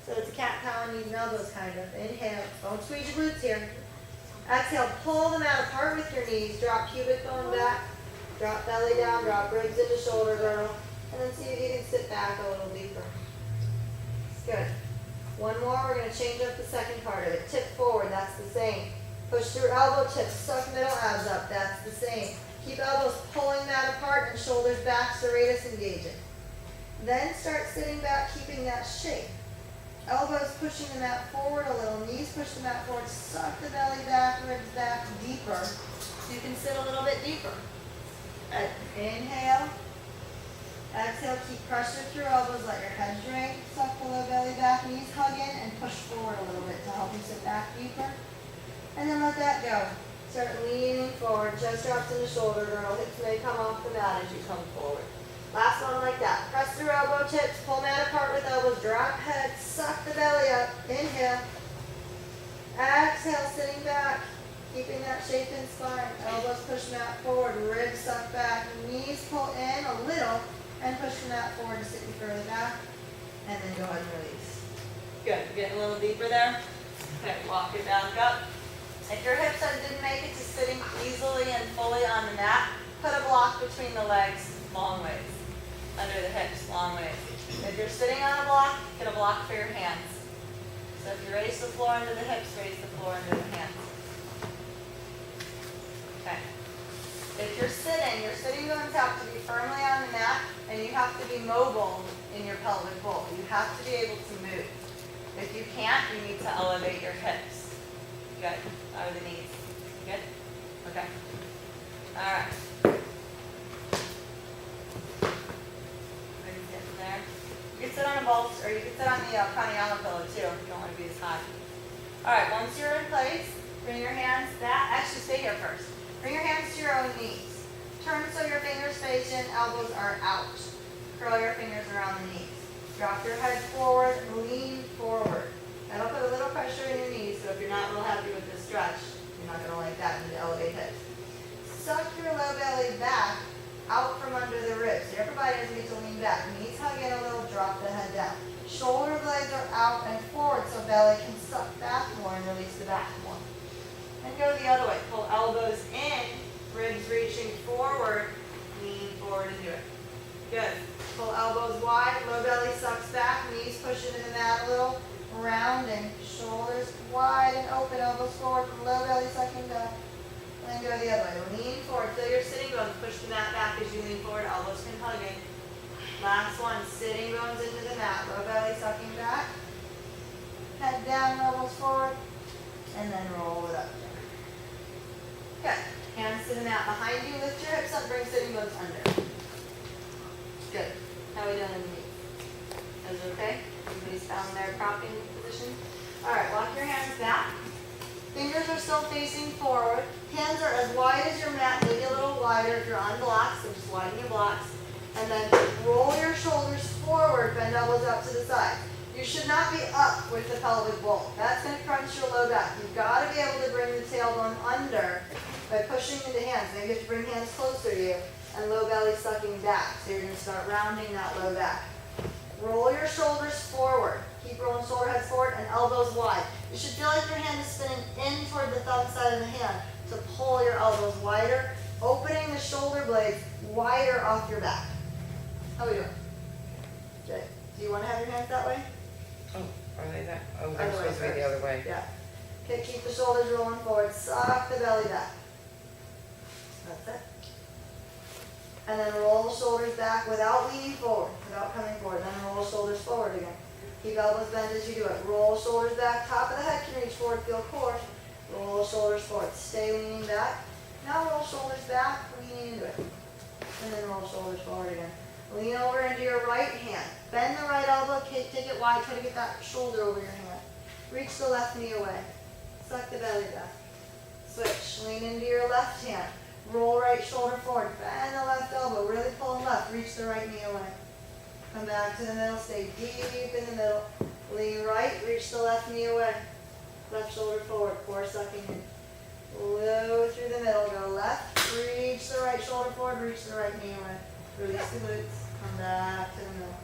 So it's a cat-cow and knees and elbows kind of. Inhale. Don't squeeze your glutes here. Exhale, pull them out apart with your knees. Drop pubic bone back. Drop belly down, drop ribs into shoulder girdle, and then see if you can sit back a little deeper. Good. One more, we're going to change up the second part of it. Tip forward, that's the same. Push through elbow tips, suck middle abs up, that's the same. Keep elbows pulling that apart and shoulders back, serratus engaging. Then start sitting back, keeping that shape. Elbows pushing the mat forward a little, knees push the mat forward, suck the belly back, ribs back deeper. So you can sit a little bit deeper. Inhale. Exhale, keep pressure through elbows, let your head drain, suck the low belly back, knees hug in, and push forward a little bit to help you sit back deeper. And then let that go. Start leaning forward, chest drops into shoulder girdle, hips may come off the mat as you come forward. Last one like that. Press through elbow tips, pull mat apart with elbows, drop head, suck the belly up. Inhale. Exhale, sitting back. Keeping that shape in spine, elbows push mat forward, ribs suck back, knees pull in a little, and push the mat forward to sit you further back, and then go ahead and release. Good. Getting a little deeper there. Okay, walk it back up. If your hips didn't make it to sitting easily and fully on the mat, put a block between the legs, long ways. Under the hips, long ways. If you're sitting on a block, get a block for your hands. So if you raise the floor under the hips, raise the floor under the hands. Okay. If you're sitting bones have to be firmly on the mat, and you have to be mobile in your pelvic bowl. You have to be able to move. If you can't, you need to elevate your hips. Good. Out of the knees. Good? Okay. All right. Ready to get in there? You can sit on a ball, or you can sit on the pranayama pillow too if you don't want to be as high. All right, once you're in place, bring your hands back. Actually, stay here first. Bring your hands to your own knees. Turn so your fingers face in, elbows are out. Curl your fingers around the knees. Drop your head forward, lean forward. That'll put a little pressure in your knees, so if you're not real happy with this stretch, you're not going to like that. You need to elevate hips. Suck your low belly back out from under the ribs. Your upper body doesn't need to lean back. Knees hug in a little, drop the head down. Shoulder blades are out and forward so belly can suck back more and release the back more. And go the other way. Pull elbows in, ribs reaching forward, lean forward and do it. Good. Pull elbows wide, low belly sucks back, knees push into the mat a little, rounding, shoulders wide and open, elbows forward, low belly sucking back. And then go the other way. Lean forward. Feel your sitting bones. Push the mat back as you lean forward. Elbows can hug in. Last one. Sitting bones into the mat. Low belly sucking back. Head down, elbows forward. And then roll it up. Good. Hands to the mat behind you. Lift your hips up. Bring sitting bones under. Good. How are we doing in the knees? Those okay? Everybody's found their propping position? Alright, walk your hands back. Fingers are still facing forward. Hands are as wide as your mat, maybe a little wider if you're on blocks, so just widen your blocks. And then roll your shoulders forward, bend elbows out to the side. You should not be up with the pelvic bowl. That's going to crunch your low back. You've got to be able to bring the tailbone under by pushing into hands. Maybe you have to bring hands closer to you and low belly sucking back. So you're going to start rounding that low back. Roll your shoulders forward. Keep rolling shoulder heads forward and elbows wide. You should feel like your hand is spinning in toward the thumb side of the hand to pull your elbows wider, opening the shoulder blades wider off your back. How are we doing? Okay. Do you want to have your hands that way? Oh, are they that? Oh, Other they're way supposed to be first. the other way. Yeah. Okay, keep the shoulders rolling forward. Suck the belly back. That's it. And then roll the shoulders back without leaning forward. without coming forward. Then roll shoulders forward again. Keep elbows bent as you do it. Roll shoulders back. Top of the head can reach forward. Feel core. Roll shoulders forward. Stay leaning back. Now roll shoulders back, leaning into it. And then roll shoulders forward again. Lean over into your right hand. Bend the right elbow. Take it wide. Try to get that shoulder over your hand. Reach the left knee away. Suck the belly back. Switch. Lean into your left hand. Roll right shoulder forward. Bend the left elbow. Really pull left. Reach the right knee away. Come back to the middle. Stay deep in the middle. Lean right. Reach the left knee away. Left shoulder forward. Core sucking in. Low through the middle. Go left. Reach the right shoulder forward. Reach the right knee away. Release the glutes. Come back to the middle.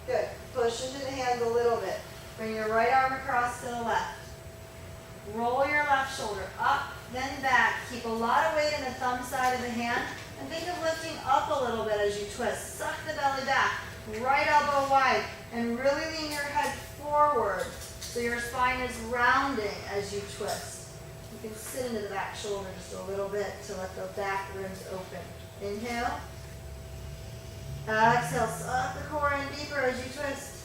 Good. Push into the hands a little bit. Bring your right arm across to the left. Roll your left shoulder up, then back. Keep a lot of weight in the thumb side of the hand. And think of lifting up a little bit as you twist. Suck the belly back. Right elbow wide. And really lean your head forward so your spine is rounding as you twist. You can sit into the back shoulder just a little bit to let the back ribs open. Inhale. Exhale. Suck the core in deeper as you twist.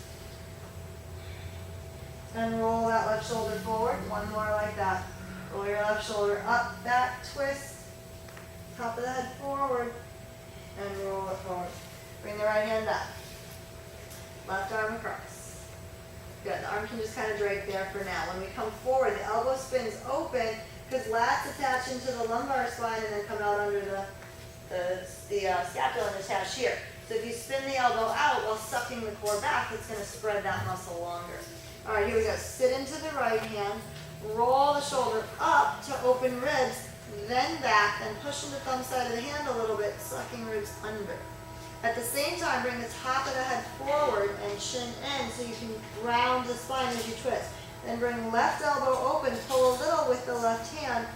And roll that left shoulder forward. One more like that. Roll your left shoulder up, back, twist. Top of the head forward. And roll it forward. Bring the right hand up. Left arm across. Good. The arm can just kind of drape there for now. When we come forward, the elbow spins open because lats attach into the lumbar spine and then come out under the scapula and attach here. So if you spin the elbow out while sucking the core back, it's going to spread that muscle longer. All right, here we go. Sit into the right hand. Roll the shoulder up to open ribs, then back, and push the thumb side of the hand a little bit, sucking ribs under. At the same time, bring the top of the head forward and chin in so you can round the spine as you twist. Then bring left elbow open, pull a little with the left hand,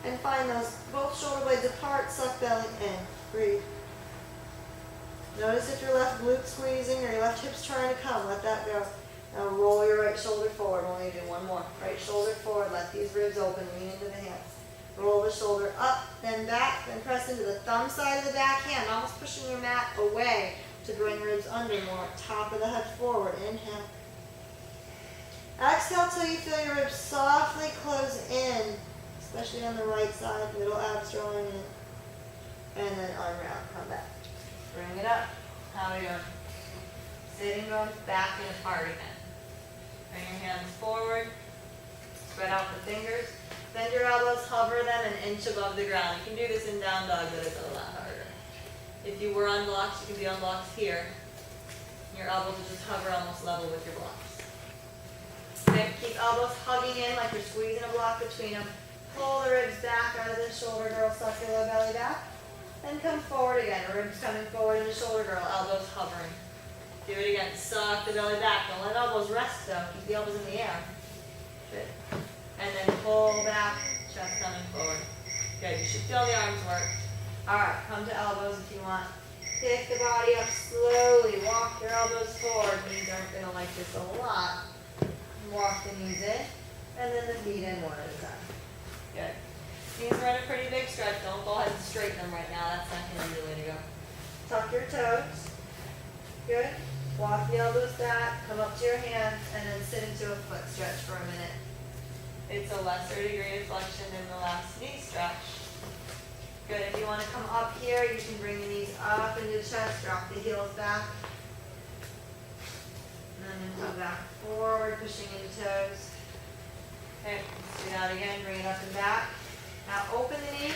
and find those both shoulder blades apart, suck belly in. Breathe. Notice if your left glute squeezing or your left hip's trying to come, let that go. Now roll your right shoulder forward. We'll only do one more. Right shoulder forward. Let these ribs open. Lean into the hands. Roll the shoulder up, then back, then press into the thumb side of the back hand, almost pushing your mat away to bring ribs under more. Top of the head forward. Inhale. Exhale till you feel your ribs softly close in, especially on the right side. Middle abs drawing in. And then arm round. Come back. Bring it up. How are we doing? Sitting bones back and apart again. Bring your hands forward. Spread out the fingers. Bend your elbows, hover them an inch above the ground. You can do this in down dog, but it's a lot harder. If you were on blocks, you can be on blocks here. Your elbows will just hover almost level with your blocks. Okay, keep elbows hugging in like you're squeezing a block between them. Pull the ribs back out of the shoulder girl, suck your low belly back. Then come forward again. Ribs coming forward into shoulder girl, elbows hovering. Do it again. Suck the belly back. Don't let elbows rest though. Keep the elbows in the air. Good. And then pull back, chest coming forward. Good. You should feel the arms work. All right. Come to elbows if you want. Pick the body up slowly. Walk your elbows forward. Knees aren't going to like this a lot. Walk the knees in. And then the feet in one at a time. Good. Knees are in a pretty big stretch. Don't go ahead and straighten them right now. That's not going to be the way to go. Tuck your toes. Good. Walk the elbows back, come up to your hands, and then sit into a foot stretch for a minute. It's a lesser degree of flexion than the last knee stretch. Good. If you want to come up here, you can bring the knees up into the chest, drop the heels back. And then come back forward, pushing into toes. Okay, let's do that again. Bring it up and back. Now open the knee.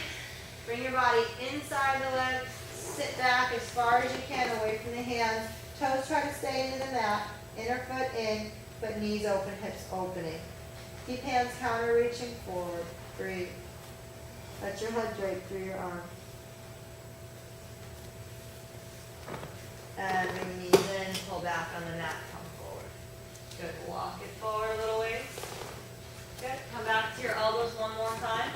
Bring your body inside the legs. Sit back as far as you can away from the hands. Toes try to stay into the mat. Inner foot in, but knees open, hips opening. Keep hands counter reaching forward. Breathe. Let your head drape through your arm. And bring the knees in, pull back on the mat, come forward. Good. Walk it forward a little ways. Good. Come back to your elbows one more time.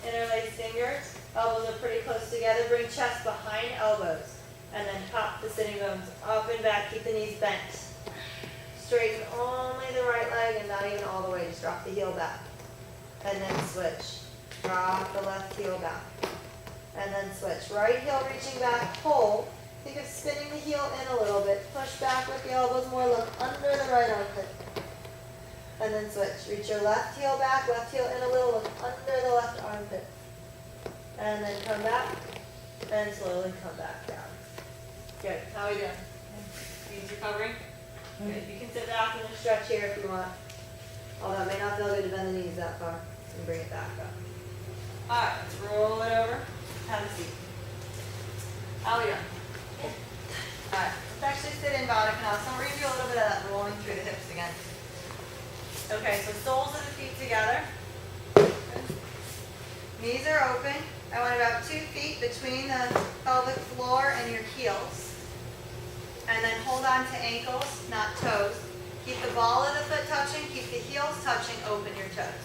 Interlace fingers. Elbows are pretty close together. Bring chest behind elbows. And then pop the sitting bones up and back. Keep the knees bent. Straighten only the right leg and not even all the way. Just drop the heel back. And then switch. Drop the left heel back. And then switch. Right heel reaching back, pull. Think of spinning the heel in a little bit. Push back with the elbows more. Look under the right armpit. And then switch. Reach your left heel back, left heel in a little. Look under the left armpit. And then come back. And slowly come back down. Good. How are we doing? Knees recovering? Good. You can sit back and stretch here if you want. Although it may not feel good to bend the knees that far. And bring it back up. Alright, let's roll it over. Have a seat. How are we doing? Alright, let's actually sit in baddha konasana. We're going to do a little bit of that rolling through the hips again. Okay, so soles of the feet together. Knees are open. I want about 2 feet between the pelvic floor and your heels. And then hold on to ankles, not toes. Keep the ball of the foot touching, keep the heels touching, open your toes.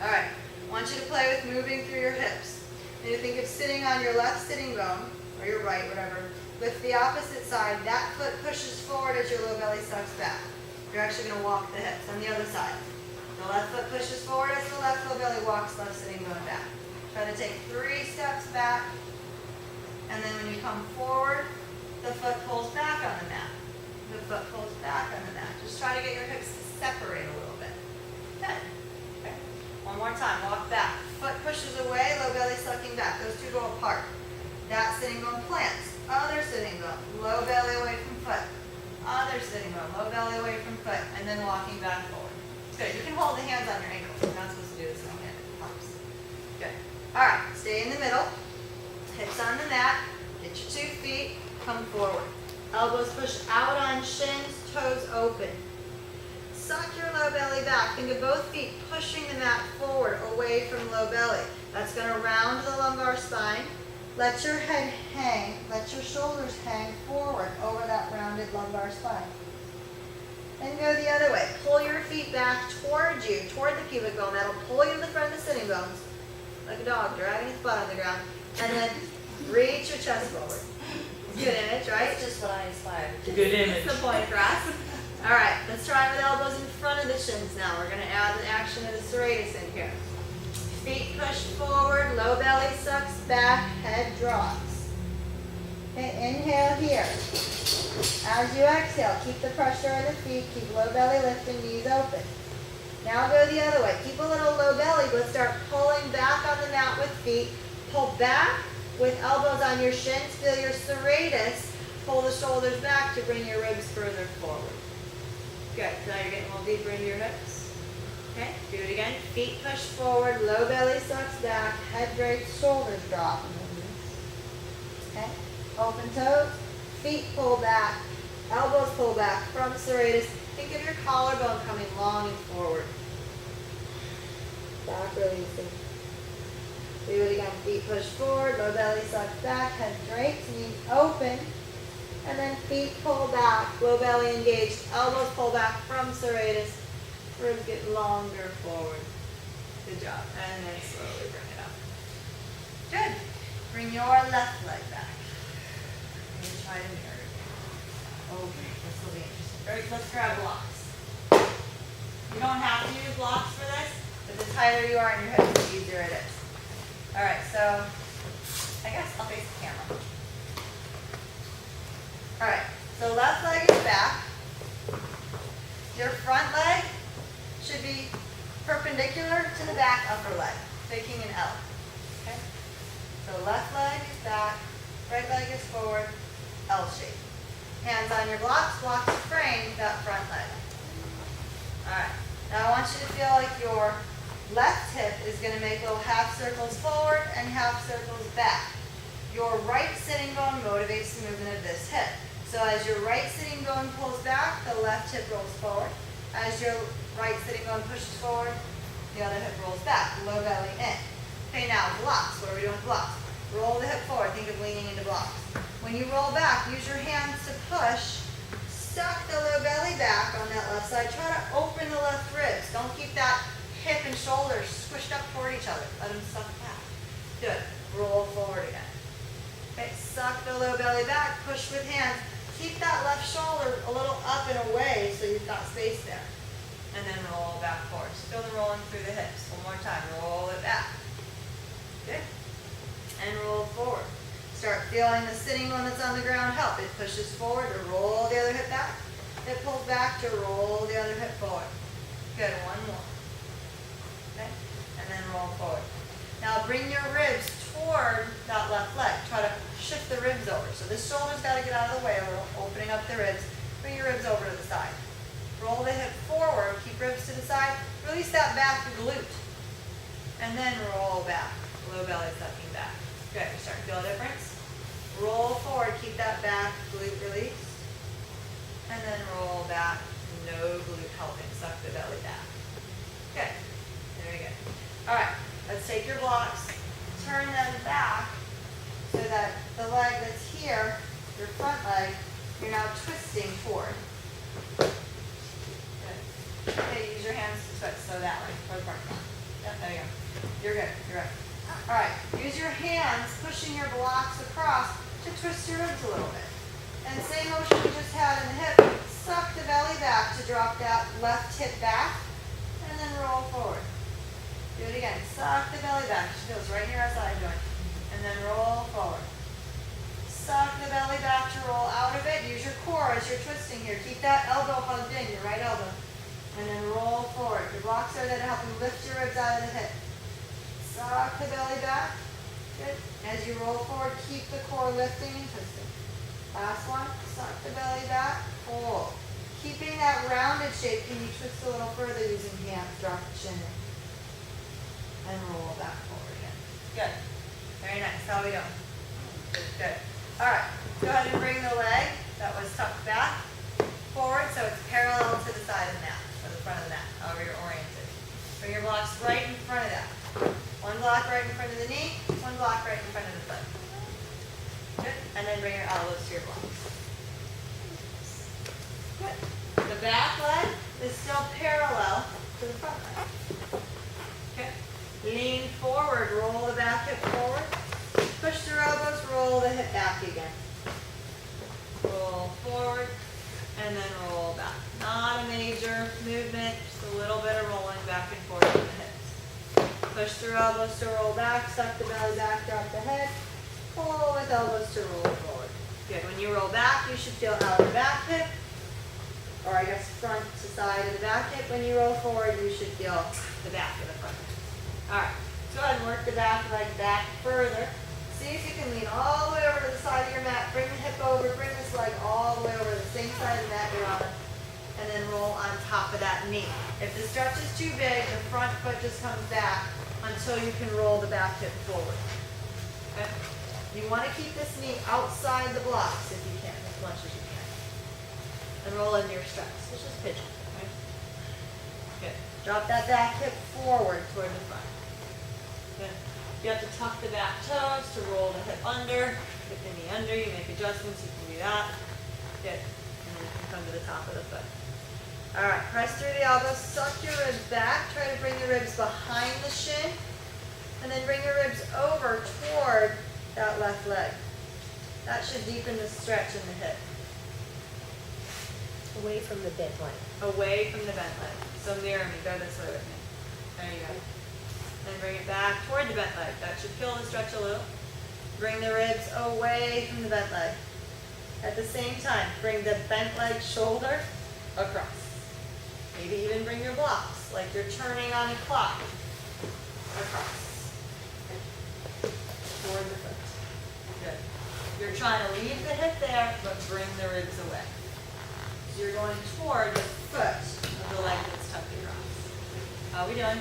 Alright, I want you to play with moving through your hips. And you think of sitting on your left sitting bone, or your right, whatever. Lift the opposite side. That foot pushes forward as your low belly sucks back. You're actually going to walk the hips on the other side. The left foot pushes forward as the left low belly walks left sitting bone back. Try to take 3 steps back. And then when you come forward, the foot pulls back on the mat. The foot pulls back on the mat. Just try to get your hips to separate a little bit. Good. Okay. One more time. Walk back. Foot pushes away, low belly sucking back. Those two go apart. That sitting bone plants. Other sitting bone. Low belly away from foot. Other sitting bone. Low belly away from foot. And then walking back forward. Good. You can hold the hands on your ankles. You're not supposed to do this one-handed. Helps. Good. Alright. Stay in the middle. Hips on the mat. Get your 2 feet. Come forward. Elbows push out on shins, toes open. Suck your low belly back. Think of both feet pushing the mat forward, away from low belly. That's going to round the lumbar spine. Let your head hang. Let your shoulders hang forward over that rounded lumbar spine. And go the other way. Pull your feet back toward you, toward the pubic bone. That'll pull you to the front of the sitting bones, like a dog dragging its butt on the ground. And then reach your chest forward. Good image, right? That's just what I aspire to. Good image. That's the point for us. All right, let's try with elbows in front of the shins now. We're going to add the action of the serratus in here. Feet push forward, low belly sucks back, head drops. Okay, inhale here. As you exhale, keep the pressure on the feet, keep low belly lifting, knees open. Now go the other way. Keep a little low belly, but start pulling back on the mat with feet. Pull back with elbows on your shins. Feel your serratus. Pull the shoulders back to bring your ribs further forward. Good. Now you're getting a little deeper into your hips. Okay, do it again. Feet push forward, low belly sucks back, head drapes, shoulders drop. Okay, open toes, feet pull back, elbows pull back from serratus. Think of your collarbone coming long and forward. Back releasing. Do it again. Feet push forward, low belly sucks back, head drapes, knees open. And then feet pull back, low belly engaged, elbows pull back from serratus. Ribs get longer forward. Good job. And then slowly bring it up. Good. Bring your left leg back. And try to mirror it. Okay, this will be interesting. All right, let's grab blocks. You don't have to use blocks for this, but the tighter you are in your hips, the easier it is. All right, so I guess I'll face the camera. All right, so left leg is back. Your front leg should be perpendicular to the back upper leg, taking an L. Okay? So left leg is back, right leg is forward, L shape. Hands on your blocks, blocks frame that front leg. All right, now I want you to feel like your left hip is going to make little half circles forward and half circles back. Your right sitting bone motivates the movement of this hip. So as your right sitting bone pulls back, the left hip rolls forward. As your right sitting bone pushes forward, the other hip rolls back, low belly in. Okay, now blocks. What are we doing with blocks? Roll the hip forward. Think of leaning into blocks. When you roll back, use your hands to push. Suck the low belly back on that left side. Try to open the left ribs. Don't keep that hip and shoulders squished up toward each other. Let them suck back. Good. Roll forward again. Okay, suck the low belly back. Push with hands. Keep that left shoulder a little up and away so you've got space there. And then roll back forward. Still rolling through the hips. One more time. Roll it back. Good. And roll forward. Start feeling the sitting one that's on the ground help. It pushes forward to roll the other hip back. It pulls back to roll the other hip forward. Good, one more. Okay, and then roll forward. Now bring your ribs toward that left leg. Try to shift the ribs over. So this shoulder's got to get out of the way a little, opening up the ribs. Bring your ribs over to the side. Roll the hip forward, keep ribs to the side. Release that back glute. And then roll back. Low belly sucking back. Good, you're starting to feel a difference. Roll forward, keep that back glute released. And then roll back, no glute helping, suck the belly back. Good, very good. All right, let's take your blocks, turn them back so that the leg that's here, your front leg, you're now twisting toward. Good. Okay, use your hands to twist, so that way, for the front leg. Yep, there you go. You're good, you're right. All right, use your hands, pushing your blocks across to twist your ribs a little bit. And same motion we just had in the hip, suck the belly back to drop that left hip back, and then roll forward. Do it again, suck the belly back, it feels right near our side joint, and then roll forward. Suck the belly back to roll out of it, use your core as you're twisting here, keep that elbow hugged in, your right elbow, and then roll forward. Your blocks are there to help you lift your ribs out of the hip. Suck the belly back. Good. As you roll forward, keep the core lifting and twisting. Last one. Suck the belly back. Pull. Keeping that rounded shape, can you twist a little further using hands? Drop the chin in. And roll back forward again. Good. Very nice. How are we doing? Good. All right. Go ahead and bring the leg that was tucked back forward so it's parallel to the side of the mat, or the front of the mat, however you're oriented. Bring your blocks right in front of that. One block right in front of the knee, one block right in front of the foot. Good. And then bring your elbows to your blocks. Good. The back leg is still parallel to the front leg. Okay. Lean forward, roll the back hip forward. Push through elbows, roll the hip back again. Roll forward, and then roll back. Not a major movement, just a little bit of rolling back and forth in the hips. Push through elbows to roll back, suck the belly back, drop the head. Pull with elbows to roll forward. Good. When you roll back, you should feel outer back hip, or I guess front to side of the back hip. When you roll forward, you should feel the back of the front. All right. Go ahead and work the back leg back further. See if you can lean all the way over to the side of your mat. Bring the hip over, bring this leg all the way over to the same side of the mat you're on. And then roll on top of that knee. If the stretch is too big, the front foot just comes back until you can roll the back hip forward. Okay? You want to keep this knee outside the blocks if you can, as much as you can. And roll into your stretch. It's just pigeon. Okay? Good. Drop that back hip forward toward the front. Good. You have to tuck the back toes to roll the hip under, get the knee under. You make adjustments, you can do that. Good. And then you can come to the top of the foot. All right, press through the elbows, suck your ribs back. Try to bring the ribs behind the shin. And then bring your ribs over toward that left leg. That should deepen the stretch in the hip. Away from the bent leg. Away from the bent leg. So mirror me, go this way with me. There you go. Then bring it back toward the bent leg. That should fill the stretch a little. Bring the ribs away from the bent leg. At the same time, bring the bent leg shoulder across. Maybe even bring your blocks, like you're turning on a clock, across. Toward the foot. Good. You're trying to leave the hip there, but bring the ribs away. So you're going toward the foot of the leg that's tucked across. How are we doing?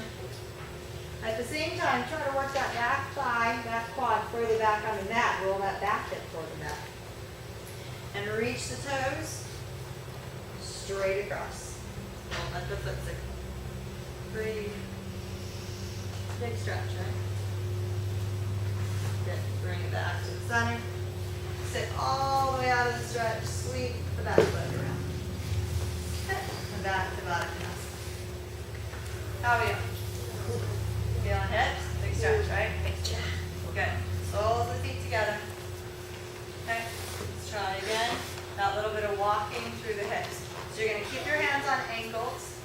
At the same time, try to work that back thigh, back quad further back on the mat. Roll that back hip toward the mat. And reach the toes straight across. Don't let the foot sink. Breathe. Big stretch, right? Good. Bring it back to the center. Sit all the way out of the stretch. Sweep the back leg around. Good. And back to baddha konasana. How are you? Feeling hips? Big stretch, right? Good. Soles of the feet together. Okay. Let's try again. That little bit of walking through the hips. So you're going to keep your hands on ankles.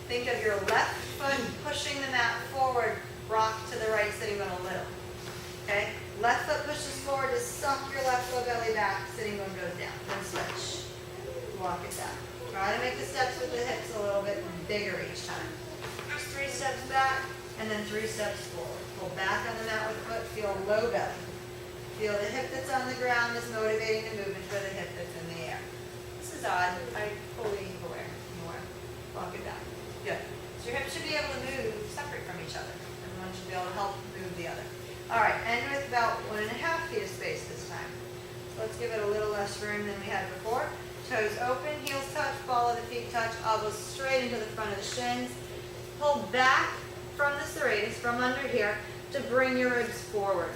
Think of your left foot pushing the mat forward. Rock to the right, sitting bone a little. Okay? Left foot pushes forward to suck your left low belly back, sitting bone goes down, then switch. Walk it down. Try to make the steps with the hips a little bit bigger each time. Just 3 steps back, and then 3 steps forward. Pull back on the mat with foot, feel low belly. Feel the hip that's on the ground is motivating the movement for the hip that's in the air. This is odd. I fully aware. Walk it down. Good. So your hips should be able to move separate from each other. And one should be able to help move the other. All right, end with about 1.5 feet of space this time. So let's give it a little less room than we had before. Toes open, heels touch, ball of the feet touch, elbows straight into the front of the shins. Pull back from the serratus, from under here, to bring your ribs forward.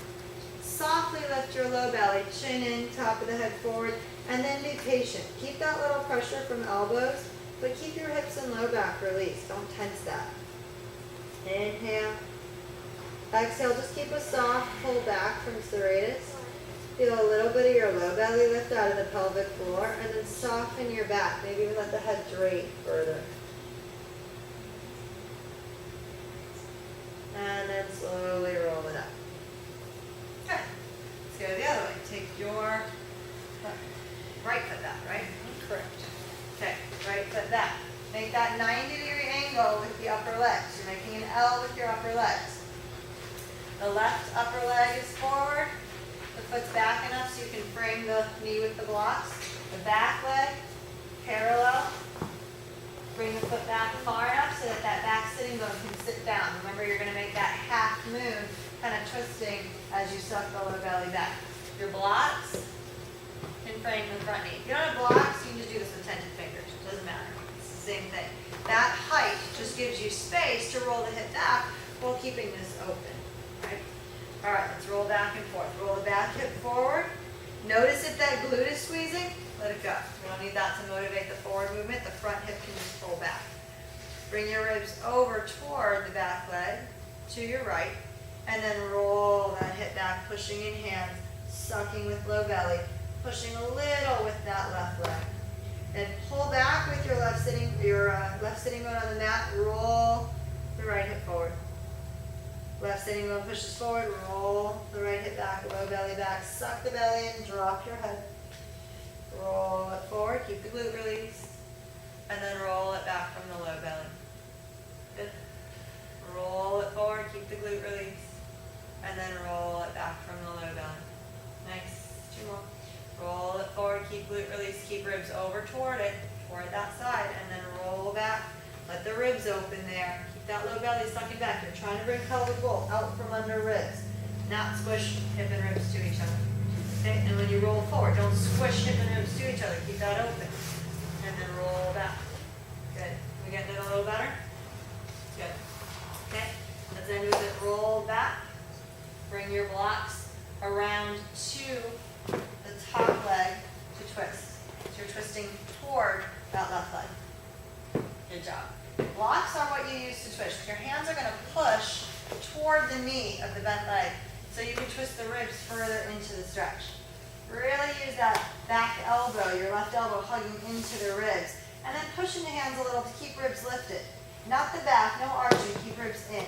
Softly lift your low belly, chin in, top of the head forward, and then be patient. Keep that little pressure from elbows, but keep your hips and low back released. Don't tense that. Inhale. Exhale, just keep a soft pull back from serratus. Feel a little bit of your low belly lift out of the pelvic floor, and then soften your back. Maybe even let the head drape further. And then slowly roll it up. Good. Let's go the other way. Take your right foot back, right? Correct. Okay, right foot back. Make that 90-degree angle with the upper legs. You're making an L with your upper legs. The left upper leg is forward. The foot's back enough so you can frame the knee with the blocks. The back leg, parallel. Bring the foot back far enough so that that back sitting bone can sit down. Remember, you're going to make that half moon, kind of twisting as you suck the low belly back. Your blocks can frame the front knee. If you don't have blocks, you can just do this with tented fingers. It doesn't matter. It's the same thing. That height just gives you space to roll the hip back while keeping this open. Right? All right, let's roll back and forth. Roll the back hip forward. Notice if that glute is squeezing. Let it go. We don't need that to motivate the forward movement. The front hip can just pull back. Bring your ribs over toward the back leg to your right, and then roll that hip back, pushing in hands, sucking with low belly, pushing a little with that left leg. Then pull back with your left sitting bone on the mat. Roll the right hip forward. Left sitting bone pushes forward. Roll the right hip back, low belly back. Suck the belly in. Drop your head. Roll it forward, keep the glute released, and then roll it back from the low belly. Good. Roll it forward, keep the glute released, and then roll it back from the low belly. Nice. 2 more. Roll it forward, keep glute released, keep ribs over toward it, toward that side, and then roll back. Let the ribs open there. Keep that low belly sucking back. You're trying to bring pelvic bowl out from under ribs, not squish hip and ribs to each other. Okay, and when you roll forward, don't squish hip and ribs to each other. Keep that open. And then roll back. Good. We getting it a little better? Good. Okay, let's end with it. Roll back. Bring your blocks around to the top leg to twist. So you're twisting toward that left leg. Good job. Blocks are what you use to twist. Your hands are going to push toward the knee of the bent leg, so you can twist the ribs further into the stretch. Really use that back elbow, your left elbow hugging into the ribs. And then pushing the hands a little to keep ribs lifted. Not the back, no arching, keep ribs in.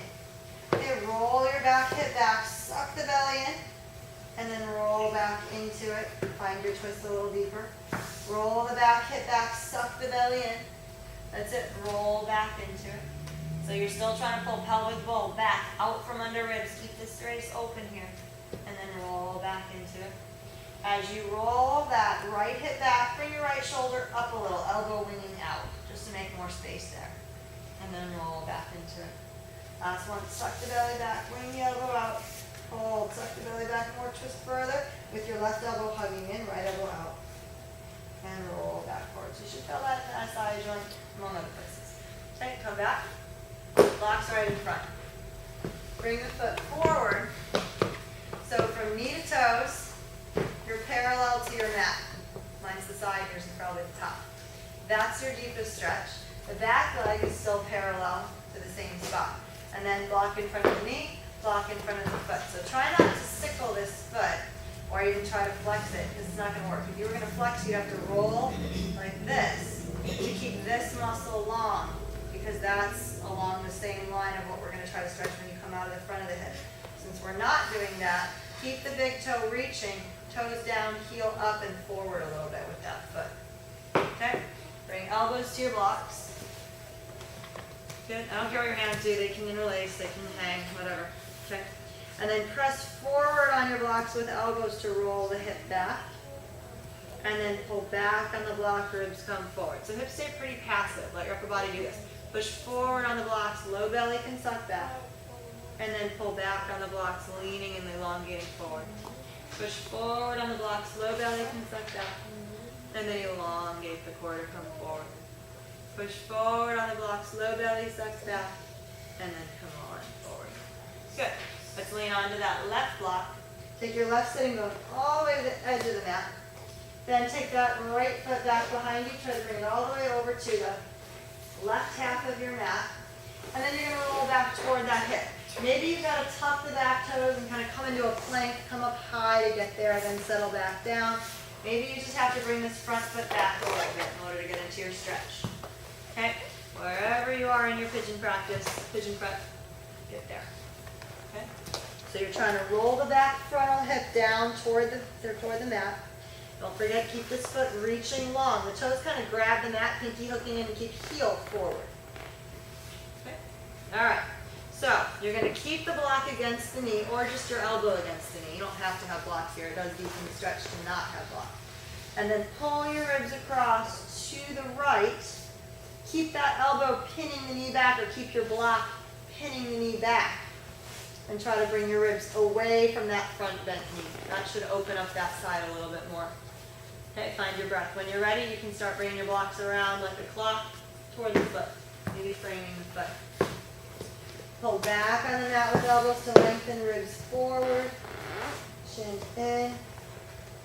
Okay, roll your back hip back, suck the belly in, and then roll back into it. Find your twist a little deeper. Roll the back hip back, suck the belly in. That's it, roll back into it. So you're still trying to pull pelvic bowl back out from under ribs. Keep this space open here. And then roll back into it. As you roll that right hip back, bring your right shoulder up a little, elbow winging out, just to make more space there. And then roll back into it. Last one, suck the belly back, wing the elbow out, hold, suck the belly back more, twist further, with your left elbow hugging in, right elbow out. And roll back forward. So you should feel that in the SI joint, among other places. Okay, come back. Blocks right in front. Bring the foot forward. So from knee to toes, you're parallel to your mat. Mine's the side, yours is probably the top. That's your deepest stretch. The back leg is still parallel to the same spot. And then block in front of the knee, block in front of the foot. So try not to sickle this foot or even try to flex it, because it's not going to work. If you were going to flex, you'd have to roll like this to keep this muscle long, because that's along the same line of what we're going to try to stretch when you come out of the front of the hip. Since we're not doing that, Keep the big toe reaching, toes down, heel up and forward a little bit with that foot. Okay? Bring elbows to your blocks. Good. I don't care what your hands do. They can interlace, they can hang, whatever. Okay? And then press forward on your blocks with elbows to roll the hip back. And then pull back on the block, ribs come forward. So hips stay pretty passive. Let your upper body do this. Push forward on the blocks, low belly can suck back. And then pull back on the blocks, leaning and elongating forward. Push forward on the blocks, low belly can suck back. And then elongate the core to come forward. Push forward on the blocks, low belly sucks back. And then come on forward. Good. Let's lean onto that left block. Take your left sitting bone all the way to the edge of the mat. Then take that right foot back behind you. Try to bring it all the way over to the left half of your mat. And then you're going to roll back toward that hip. Maybe you've got to tuck the back toes and kind of come into a plank, come up high to get there, then settle back down. Maybe you just have to bring this front foot back a little bit in order to get into your stretch. Okay? Wherever you are in your pigeon practice, pigeon prep, get there. Okay? So you're trying to roll the back frontal hip down toward the mat. Don't forget, keep this foot reaching long. The toes kind of grab the mat, pinky hooking in, and keep heel forward. Okay? All right. So you're going to keep the block against the knee or just your elbow against the knee. You don't have to have blocks here. It does deepen the stretch to not have blocks. And then pull your ribs across to the right. Keep that elbow pinning the knee back or keep your block pinning the knee back. And try to bring your ribs away from that front bent knee. That should open up that side a little bit more. Okay, find your breath. When you're ready, you can start bringing your blocks around like a clock toward the foot. Maybe framing the foot. Pull back on the mat with elbows to lengthen, ribs forward, chin in, and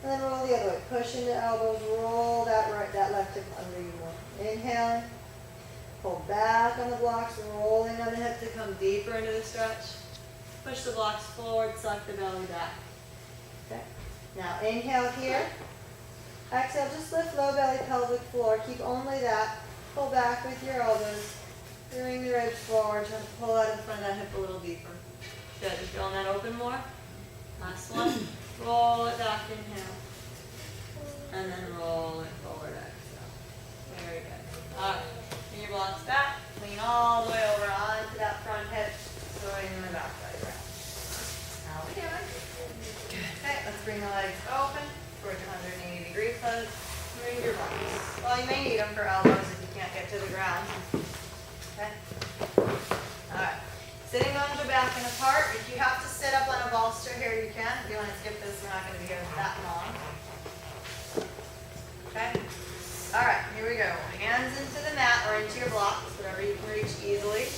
then roll the other way. Push into elbows, roll that left hip under you more. Inhaling, pull back on the blocks, rolling on the hip to come deeper into the stretch. Push the blocks forward, suck the belly back. Okay. Now inhale here. Exhale, just lift low belly, pelvic floor. Keep only that. Pull back with your elbows. Bring the ribs forward, try to pull out in front of that hip a little deeper. Good, you feeling that open more? Last one. Roll it back, inhale. And then roll it forward, exhale. Very good. All right, bring your blocks back. Lean all the way over onto that front hip. Swing the back side around. How we doing? Okay, let's bring the legs open towards your 180-degree pose. Bring your blocks. Well, you may need them for elbows if you can't get to the ground. Okay. All right. Sitting bones are back and apart. If you have to sit up on a bolster here, you can. If you want to skip this, we're not going to be here that long. Okay. All right. Here we go. Hands into the mat or into your blocks, whatever you can reach easily.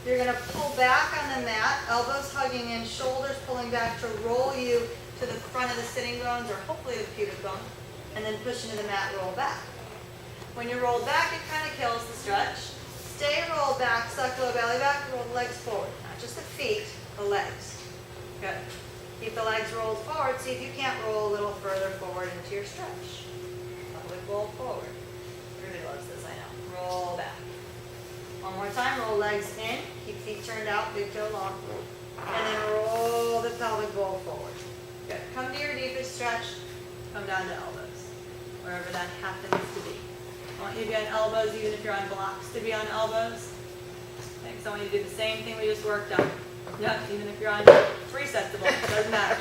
You're going to pull back on the mat, elbows hugging in, shoulders pulling back to roll you to the front of the sitting bones or hopefully the pubic bone, and then push into the mat, roll back. When you roll back, it kind of kills the stretch. Stay rolled back, suck low belly back, roll the legs forward. Not just the feet, the legs. Good. Keep the legs rolled forward. See if you can't roll a little further forward into your stretch. Pelvic roll forward. Everybody loves this, I know. Roll back. One more time, roll legs in. Keep feet turned out, big toe long. And then roll the pelvic bowl forward. Good. Come to your deepest stretch. Come down to elbows. Wherever that happens to be. I want you to be on elbows, even if you're on blocks, to be on elbows. Okay, so I want you to do the same thing we just worked on. Yep, even if you're on 3 sets of blocks, doesn't matter.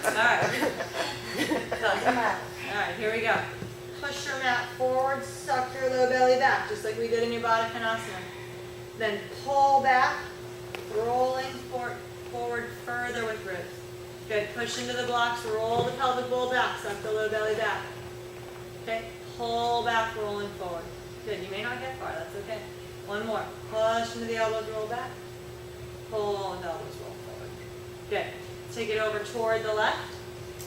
All right. Doesn't matter. All right, here we go. Push your mat forward, suck your low belly back, just like we did in your baddha konasana. Then pull back, rolling forward further with ribs. Good. Push into the blocks, roll the pelvic bowl back, suck the low belly back. Okay. Pull back, rolling forward. Good. You may not get far. That's okay. One more. Push into the elbows, roll back. Pull and elbows, roll forward. Good. Take it over toward the left.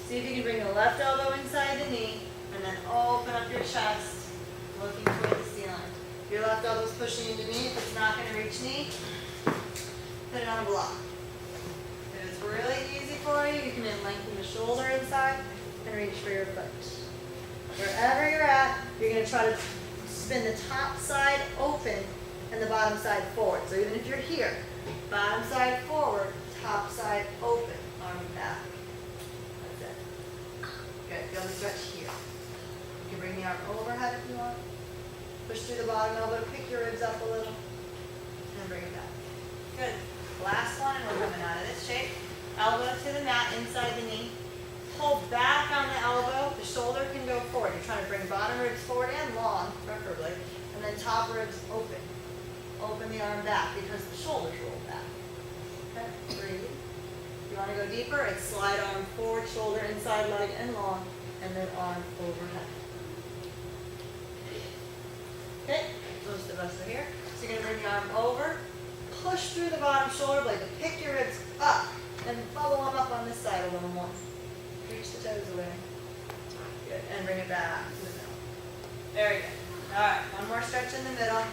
See if you can bring the left elbow inside the knee, and then open up your chest, looking toward the ceiling. If your left elbow's pushing into knee, if it's not going to reach knee, put it on a block. If it's really easy for you, you can then lengthen the shoulder inside and reach for your foot. Wherever you're at, you're going to try to spin the top side open and the bottom side forward. So even if you're here, bottom side forward, top side open, arm back. Feel the stretch here. You can bring the arm overhead if you want. Push through the bottom elbow, pick your ribs up a little, and bring it back. Good. Last one, and we're coming out of this shape. Elbow to the mat, inside the knee. Pull back on the elbow. The shoulder can go forward. You're trying to bring bottom ribs forward and long, preferably. And then top ribs open. Open the arm back because the shoulders roll back. Okay, breathe. If you want to go deeper, it's slide arm forward, shoulder, inside leg, and long. And then arm overhead. Okay, most of us are here. So you're going to bring the arm over, push through the bottom shoulder blade to pick your ribs up, and bubble them up on this side a little more. Reach the toes away. Good, and bring it back to the middle. Very good. All right, one more stretch in the middle.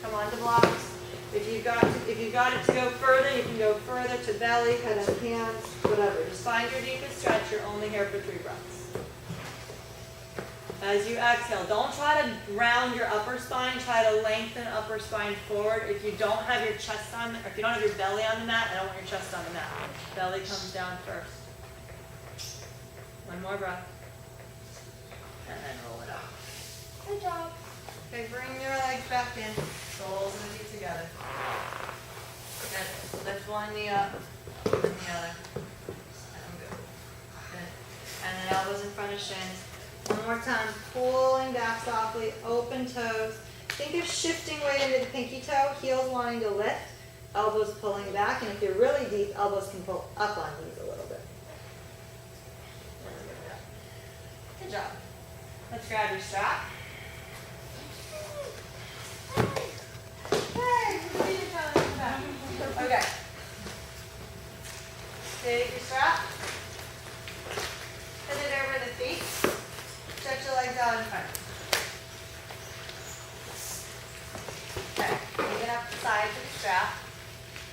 Come on to blocks. If you've got it to go further, you can go further to belly, kind of hands, whatever. Just find your deepest stretch. You're only here for 3 breaths. As you exhale, don't try to round your upper spine. Try to lengthen upper spine forward. If you don't have your chest on, or if you don't have your belly on the mat, I don't want your chest on the mat. Belly comes down first. One more breath. And then roll it out. Good job. Okay, bring your legs back in. Soles of the feet together. Good. Lift one knee up, and the other. And good. Good. And then elbows in front of shins. One more time, pulling back softly, open toes. Think of shifting weight into the pinky toe, heels wanting to lift, elbows pulling back, and if you're really deep, elbows can pull up on knees a little bit. Good job. Let's grab your strap. Hey, okay. Take your strap. Put it over the feet. Stretch your legs out in front. Okay, even up the sides of the strap.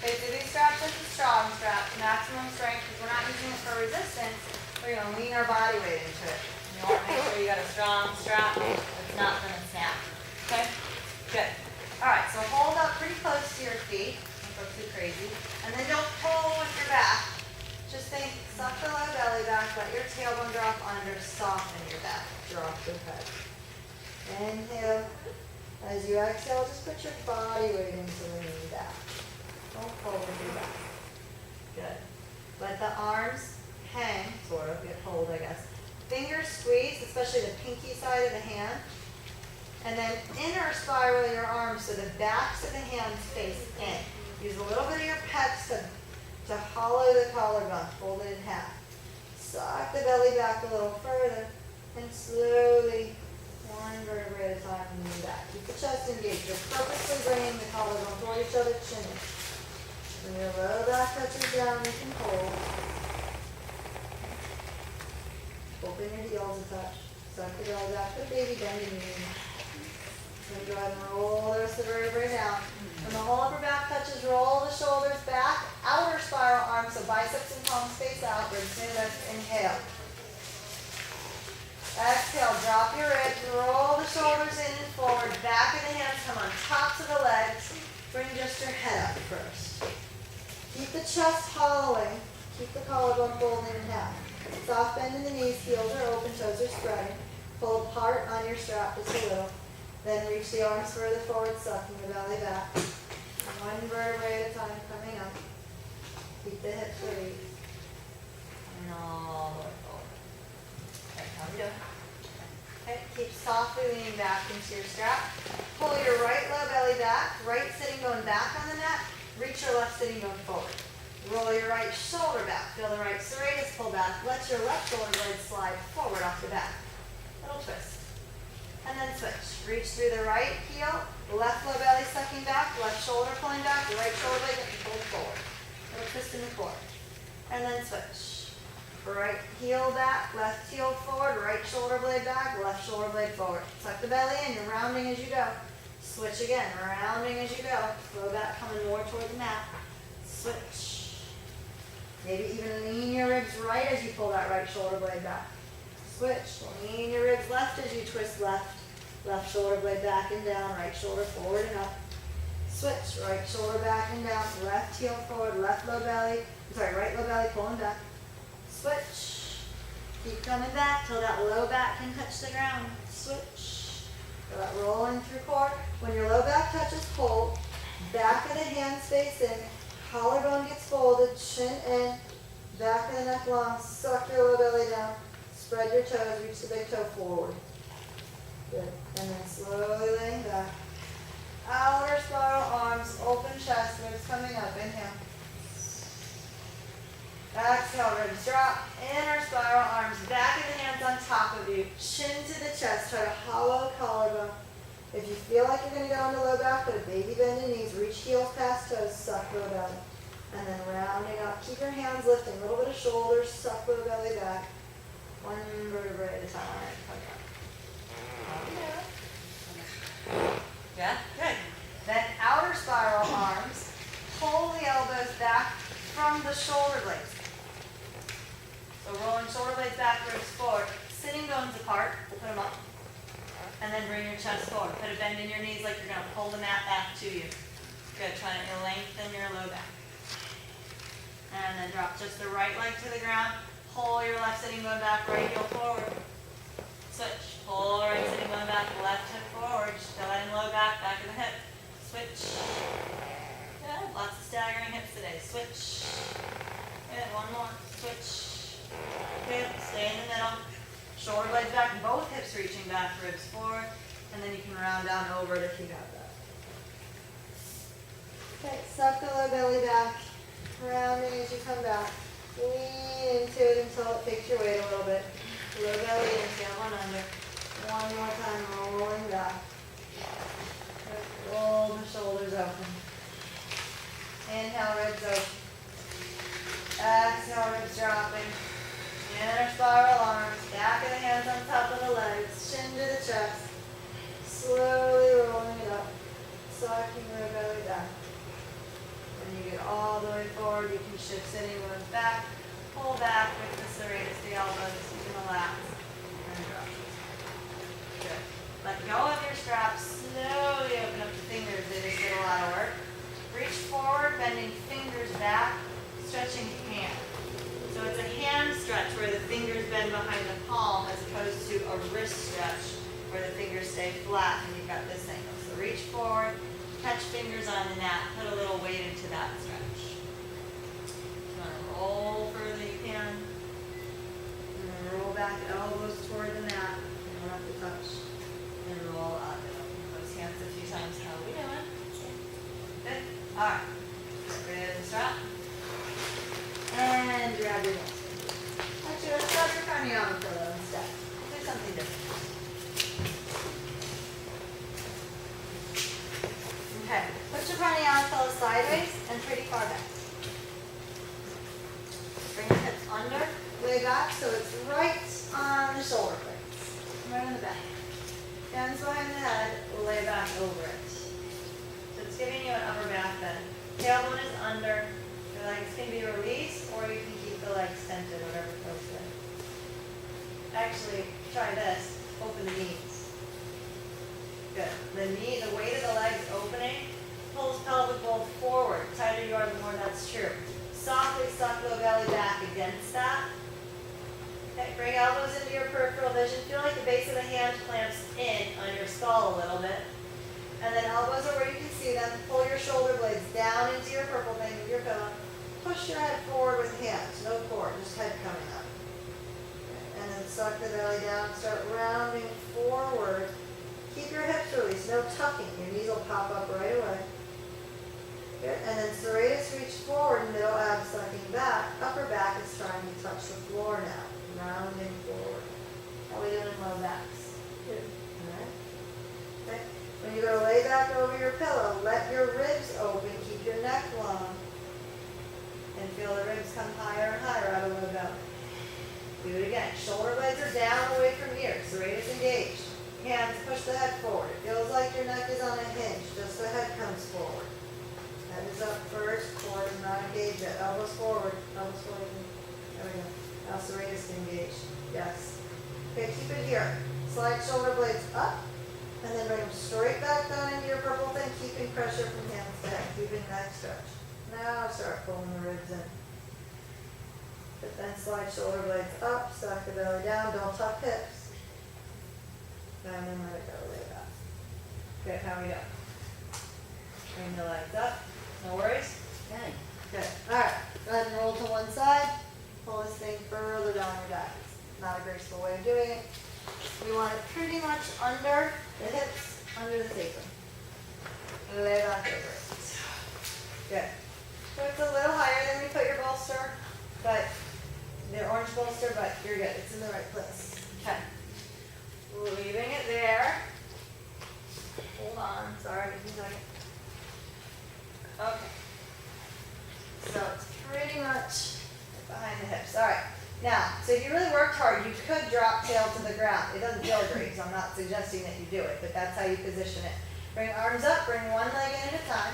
Basically, these straps are the strong strap, maximum strength, because we're not using it for resistance. We're going to lean our body weight into it. You want to make sure you got a strong strap that's not going to snap. Okay? Good. All right, so hold up pretty close to your feet. Don't go too crazy. And then don't pull with your back. Just think, suck the low belly back, let your tailbone drop under, soften your back, drop your head. Inhale. As you exhale, just put your body weight into the knee back. Don't pull with your back. Good. Let the arms hang, sort of, get hold, I guess. Fingers squeeze, especially the pinky side of the hand. And then inner spiral your arms so the backs of the hands face in. Use a little bit of your pecs to hollow the collarbone, fold it in half. Suck the belly back a little further, and slowly, one vertebrae at a time, lean back. Keep the chest engaged. You're purposely bringing the collarbone toward each other, chin in. When your low back touches down, you can hold. Open your heels a touch. Suck the belly back, put a baby bend in your knee. Then go ahead and roll the rest of the vertebrae down. When the whole upper back touches, roll the shoulders back, outer spiral arms, so biceps and palms face outwards. Inhale. Exhale, drop your ribs, roll the shoulders in and forward, back of the hands come on tops of the legs. Bring just your head up first. Keep the chest hollowing, keep the collarbone folding in half. Soft bend in the knees, heels are open, toes are spreading. Pull apart on your strap just a little. Then reach the arms further forward, sucking the belly back. One vertebrae at a time coming up. Keep the hips released. And all the way forward. Okay, how we doing? Okay, keep softly leaning back into your strap. Pull your right low belly back. Right sitting bone back on the mat. Reach your left sitting bone forward. Roll your right shoulder back. Feel the right serratus pull back. Let your left shoulder blade slide forward off the back. Little twist. And then switch. Reach through the right heel, left low belly sucking back, left shoulder pulling back, the right shoulder blade getting pulled forward. Little twist in the core. And then switch. Right heel back, left heel forward, right shoulder blade back, left shoulder blade forward. Suck the belly in, you're rounding as you go. Switch again, rounding as you go. Low back coming more toward the mat. Switch. Maybe even lean your ribs right as you pull that right shoulder blade back. Switch. Lean your ribs left as you twist left. Left shoulder blade back and down. Right shoulder forward and up. Switch. Right shoulder back and down. Left heel forward. Left low belly. Right low belly pulling back. Switch. Keep coming back till that low back can touch the ground. Switch. Feel that rolling through core. When your low back touches, hold. Back of the hands face in. Collarbone gets folded. Chin in. Back of the neck long. Suck your low belly down. Spread your toes. Reach the big toe forward. Good. And then slowly laying back. Outer spiral arms. Open chest. Ribs coming up. Inhale. Exhale, ribs drop, inner spiral arms, back of the hands on top of you, chin to the chest, try to hollow collarbone. If you feel like you're going to go into low back, put a baby bend in knees, reach heels past toes, suck low belly. And then rounding up, keep your hands lifting, a little bit of shoulders, suck low belly back. One vertebrae at a time. Yeah, good. Then outer spiral arms, pull the elbows back from the shoulder blades. So rolling shoulder blades back, ribs forward, sitting bones apart, put them up, and then bring your chest forward. Put a bend in your knees like you're going to pull the mat back to you. Good, trying to lengthen your low back. And then drop just the right leg to the ground, pull your left sitting bone back, right heel forward. Switch, pull right sitting bone back, left hip forward, just go ahead and low back, back of the hip. Switch. Good, lots of staggering hips today. Switch. Good, one more. Switch. Good, stay in the middle. Shoulder blades back, both hips reaching back, ribs forward. And then you can round down over it if you got that. Okay, suck the low belly back. Rounding as you come back. Lean into it until it takes your weight a little bit. Low belly in, down one under. One more time, rolling back. Roll the shoulders open. Inhale, ribs open. Exhale, ribs dropping. Inner spiral arms, back of the hands on top of the legs, chin to the chest. Slowly rolling it up, sucking the belly back. When you get all the way forward, you can shift sitting bones back, pull back with the serratus, the elbows, you can relax, and drop. Good. Let go of your straps, slowly open up the fingers, they just did a lot of work. Reach forward, bending fingers back, stretching hand. So it's a hand stretch where the fingers bend behind the palm as opposed to a wrist stretch where the fingers stay flat and you've got this angle. So reach forward, catch fingers on the mat, put a little weight into that stretch. If you want to roll further, you can. And then roll back, elbows toward the mat. You don't have to touch. And roll up. Those hands a few times. How are we doing? Good. All right. Get rid of the strap. And grab your knees. Actually, let's grab your pranayama pillow instead. Do something different. Okay, put your pranayama pillow sideways and pretty far back. Bring your hips under, way back, so it's right on the shoulder blades. Right on the back. Hands behind the head, lay back over it. So it's giving you an upper back bend. Tailbone is under. The legs can be released, or you can keep the legs extended, whatever feels good. Actually, try this. Open the knees. Good. The weight of the legs opening pulls pelvic bowl forward. The tighter you are, the more that's true. Softly suck low belly back against that. Okay, bring elbows into your peripheral vision. Feel like the base of the hand clamps in on your skull a little bit. And then elbows are where you can see them. Pull your shoulder blades down into your purple thing with your pillow. Push your head forward with hands. No core, just head coming up. Okay, and then suck the belly down. Start rounding forward. Keep your hips released. No tucking. Your knees will pop up right away. Good. And then serratus, reach forward. Middle ab sucking back. Upper back is trying to touch the floor now. Rounding forward. How are we doing in low backs? Good. All right. Okay. When you go to lay back over your pillow, let your ribs open. Keep your neck long. And feel the ribs come higher and higher out of low belly. Do it again. Shoulder blades are down away from ears. Serratus engaged. Hands push the head forward. It feels like your neck is on a hinge. Just the head comes forward. Head is up first. Core is not engaged yet. Elbows forward. Elbows forward. There we go. Now serratus engaged. Yes. Okay, keep it here. Slide shoulder blades up. And then bring them straight back down into your purple thing. Keeping pressure from hands to head. Keeping neck stretch. Now start pulling the ribs in. But then slide shoulder blades up, stack the belly down, don't tuck hips. And then let it go, lay back. Good, how we doing? Bring the legs up, no worries? Okay. Good, alright, go ahead and roll to one side. Pull this thing further down your back. Not a graceful way of doing it. We want it pretty much under the hips, under the taper. Lay back over it. Good. So it's a little higher than we put your bolster, but the orange bolster, but you're good. It's in the right place. Okay. Leaving it there. Hold on. Sorry, give me a second. Okay. So it's pretty much behind the hips. All right. Now, so if you really worked hard, you could drop tail to the ground. It doesn't feel great, so I'm not suggesting that you do it, but that's how you position it. Bring arms up, bring one leg in at a time.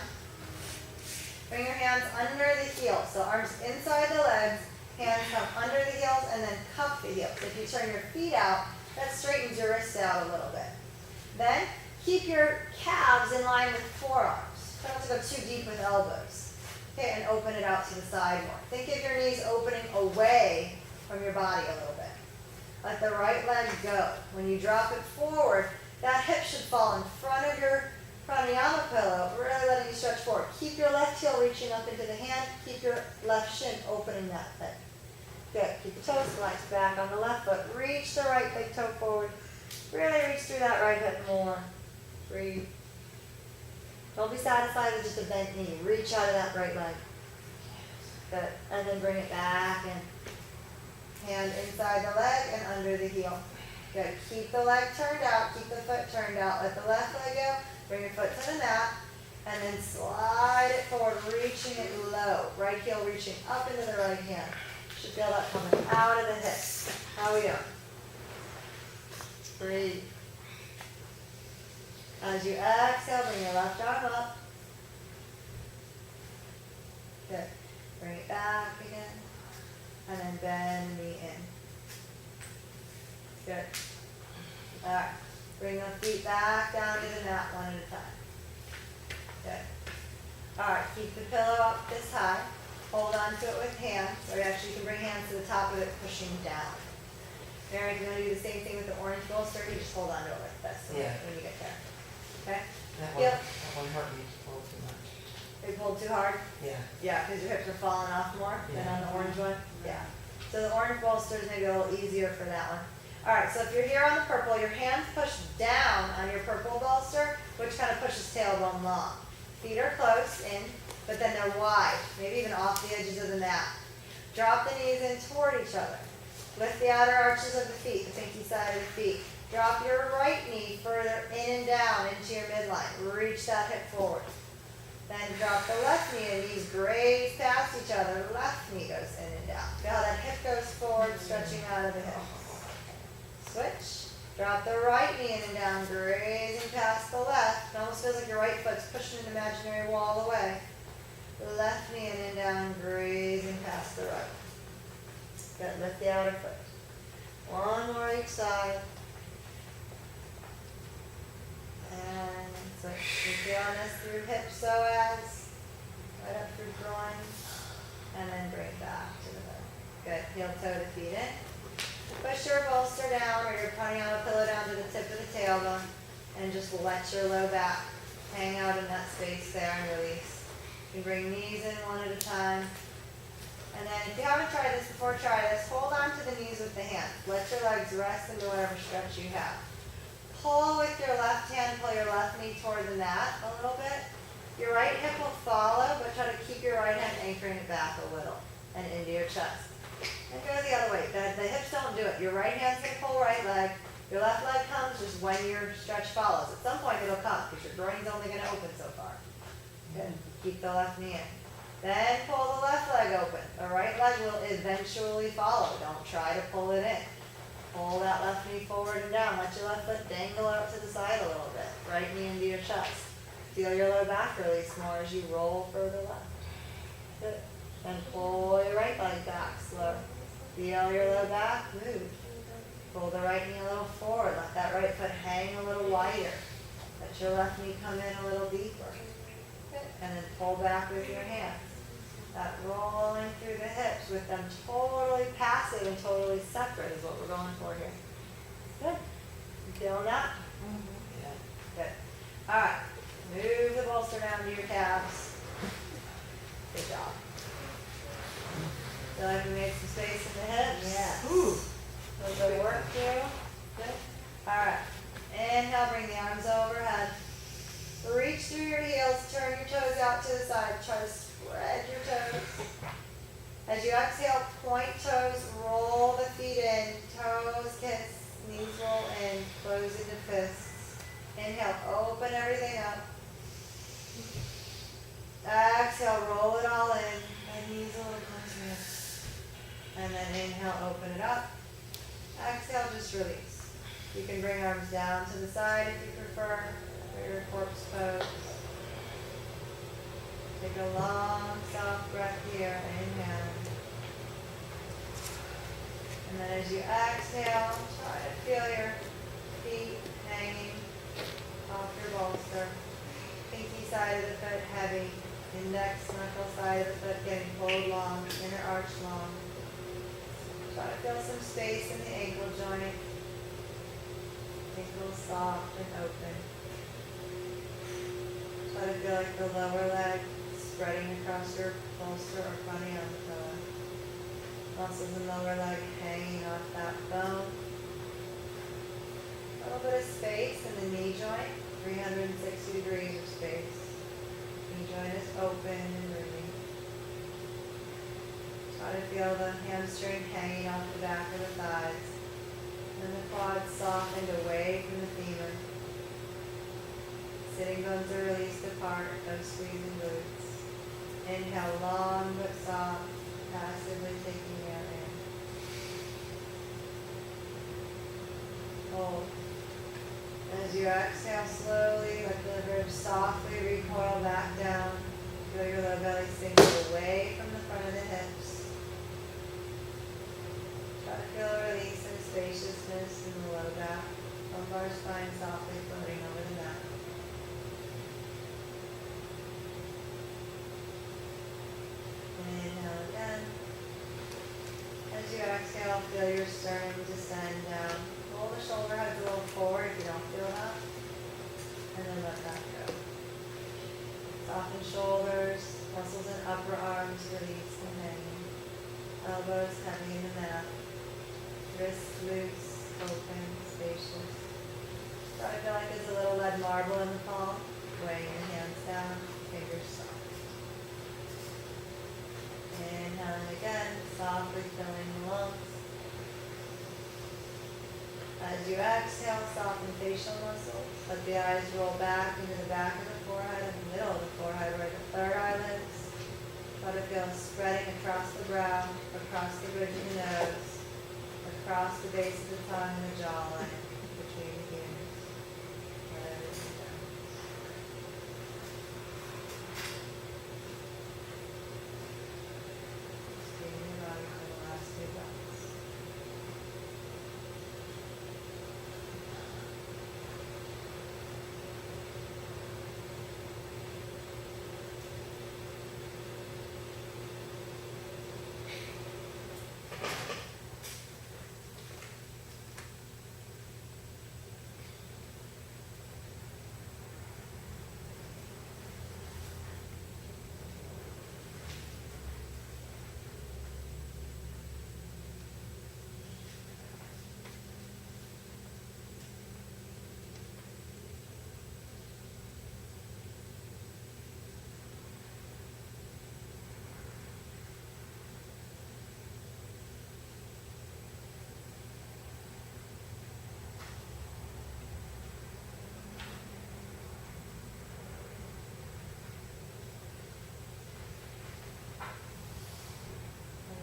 Bring your hands under the heels. So arms inside the legs, hands come under the heels, and then cup the heels. If you turn your feet out, that straightens your wrists out a little bit. Then keep your calves in line with forearms. Try not to go too deep with elbows. Okay, and open it out to the side more. Think of your knees opening away from your body a little bit. Let the right leg go. When you drop it forward, that hip should fall in front of your pranayama pillow, really letting you stretch forward. Keep your left heel reaching up into the hand. Keep your left shin opening that thing. Good. Keep the toes flexed back on the left foot. Reach the right big toe forward. Really reach through that right hip more. Breathe. Don't be satisfied with just a bent knee. Reach out of that right leg. Good. And then bring it back and hand inside the leg and under the heel. Good. Keep the leg turned out. Keep the foot turned out. Let the left leg go. Bring your foot to the mat. And then slide it forward, reaching it low. Right heel reaching up into the right hand. Should feel that coming out of the hips. How we doing? Breathe. As you exhale, bring your left arm up. Good. Bring it back again. And then bend the knee in. Good. All right. Bring the feet back down to the mat one at a time. Good. All right. Keep the pillow up this high. Hold on to it with hands. Or actually, you can bring hands to the top of it, pushing down. Mary, if you want to do the same thing with the orange bolster, you just hold on to it like this when you get there. Okay? That one hurt me to pull too much. They pulled too hard? Yeah. Yeah, because your hips are falling off more than Yeah. on the orange one? Yeah. So the orange bolster is maybe a little easier for that one. All right, so if you're here on the purple, your hands push down on your purple bolster, which kind of pushes tailbone long. Feet are close in, but then they're wide, maybe even off the edges of the mat. Drop the knees in toward each other. Lift the outer arches of the feet, the pinky side of the feet. Drop your right knee further in and down into your midline. Reach that hip forward. Then drop the left knee and knees graze past each other. Left knee goes in and down. Feel how that hip goes forward, stretching out of the hip. Switch. Drop the right knee in and down, grazing past the left. It almost feels like your right foot's pushing an imaginary wall away. Left knee in and down, grazing past the right. Good. Lift the outer foot. One more each side. And so you're feeling this through hips, psoas, right up through groin, and then bring it back to the middle. Good. Heel toe the feet in. Push your bolster down or your pranayama pillow down to the tip of the tailbone, and just let your low back hang out in that space there and release. You can bring knees in one at a time. And then if you haven't tried this before, try this. Hold on to the knees with the hands. Let your legs rest into whatever stretch you have. Pull with your left hand, pull your left knee toward the mat a little bit. Your right hip will follow, but try to keep your right hand anchoring it back a little and into your chest. And go the other way. The hips don't do it. Your right hand's going to pull right leg. Your left leg comes just when your stretch follows. At some point it'll come because your groin's only going to open so far. Good. Keep the left knee in. Then pull the left leg open. The right leg will eventually follow. Don't try to pull it in. Pull that left knee forward and down. Let your left foot dangle out to the side a little bit. Right knee into your chest. Feel your low back release more as you roll further left. Good. Then pull your right leg back slow. Feel your low back move. Pull the right knee a little forward. Let that right foot hang a little wider. Let your left knee come in a little deeper. Good. And then pull back with your hands. That rolling through the hips with them totally passive and totally separate is what we're going for here. Good. You feeling that? Yeah. Good. All right. Move the bolster down to your calves. Good job. Feel like we made some space in the hips? Yes. Ooh. A little bit of work through. Good. All right. Inhale, bring the arms overhead. Reach through your heels, turn your toes out to the side. Try to spread your toes. As you exhale, point toes, roll the feet in, toes kiss, knees roll in, close into fists. Inhale, open everything up. Exhale, roll it all in, and knees a little closer. And then inhale, open it up. Exhale, just release. You can bring arms down to the side if you prefer, for your corpse pose. Take a long, soft breath here. Inhale. And then as you exhale, try to feel your feet hanging off your bolster. Pinky side of the foot heavy. Index, knuckle side of the foot getting pulled long. Inner arch long. Try to feel some space in the ankle joint. Ankle soft and open. Try to feel like the lower leg spreading across your bolster or funny on the pillow. Muscles in the lower leg hanging off that bone. A little bit of space in the knee joint, 360 degrees of space. Knee joint is open and moving. Try to feel the hamstring hanging off the back of the thighs. And the quads softened away from the femur. Sitting bones are released apart, no squeezing glutes. Inhale long but soft, passively taking air in. Hold. As you exhale slowly, let the ribs softly recoil back down. Feel your low belly sink away from the front of the hips. Try to feel a release and a spaciousness in the low back. Lumbar spine softly floating over the mat. Inhale again. As you exhale, feel your sternum descend down. Pull the shoulder heads a little forward if you don't feel that. And then let that go. Soften shoulders, muscles in upper arms release and hanging. Elbows heavy in the mat. Wrists loose, open, spacious. Try to feel like there's a little lead marble in the palm. Weighing your hands down, fingers soft. Inhaling again, softly filling the lungs. As you exhale, soften facial muscles. Let the eyes roll back into the back of the forehead and the middle of the forehead where the third eye lives. Let it feel spreading across the brow, across the bridge of the nose, across the base of the tongue and the jawline, between the ears. Let everything go. Stay in your body for the last few breaths.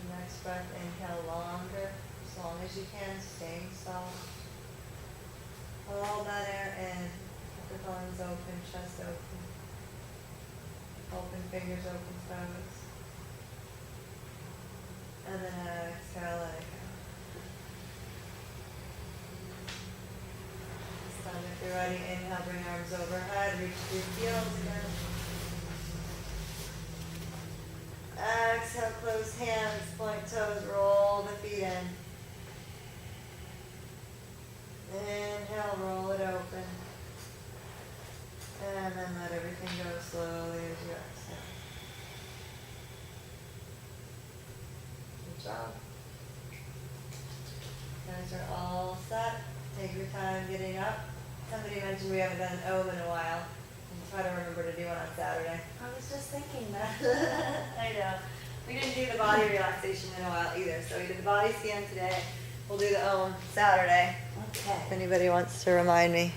Next breath, inhale longer, as long as you can, staying soft. Hold that air in, let the lungs open, chest open. Open fingers, open toes. And then exhale, let it go. This time, if you're ready, inhale, bring arms overhead, reach through heels again. exhale, close hands, point toes, roll the feet in. Inhale, roll it open. And then let everything go slowly as you exhale. Good job. You guys are all set. Take your time getting up. Somebody mentioned we haven't done an Om in a while. And try to remember to do one on Saturday. I was just thinking that. I know. We didn't do the body relaxation in a while either. So we did the body scan today. We'll do the Om Saturday. Okay. If anybody wants to remind me.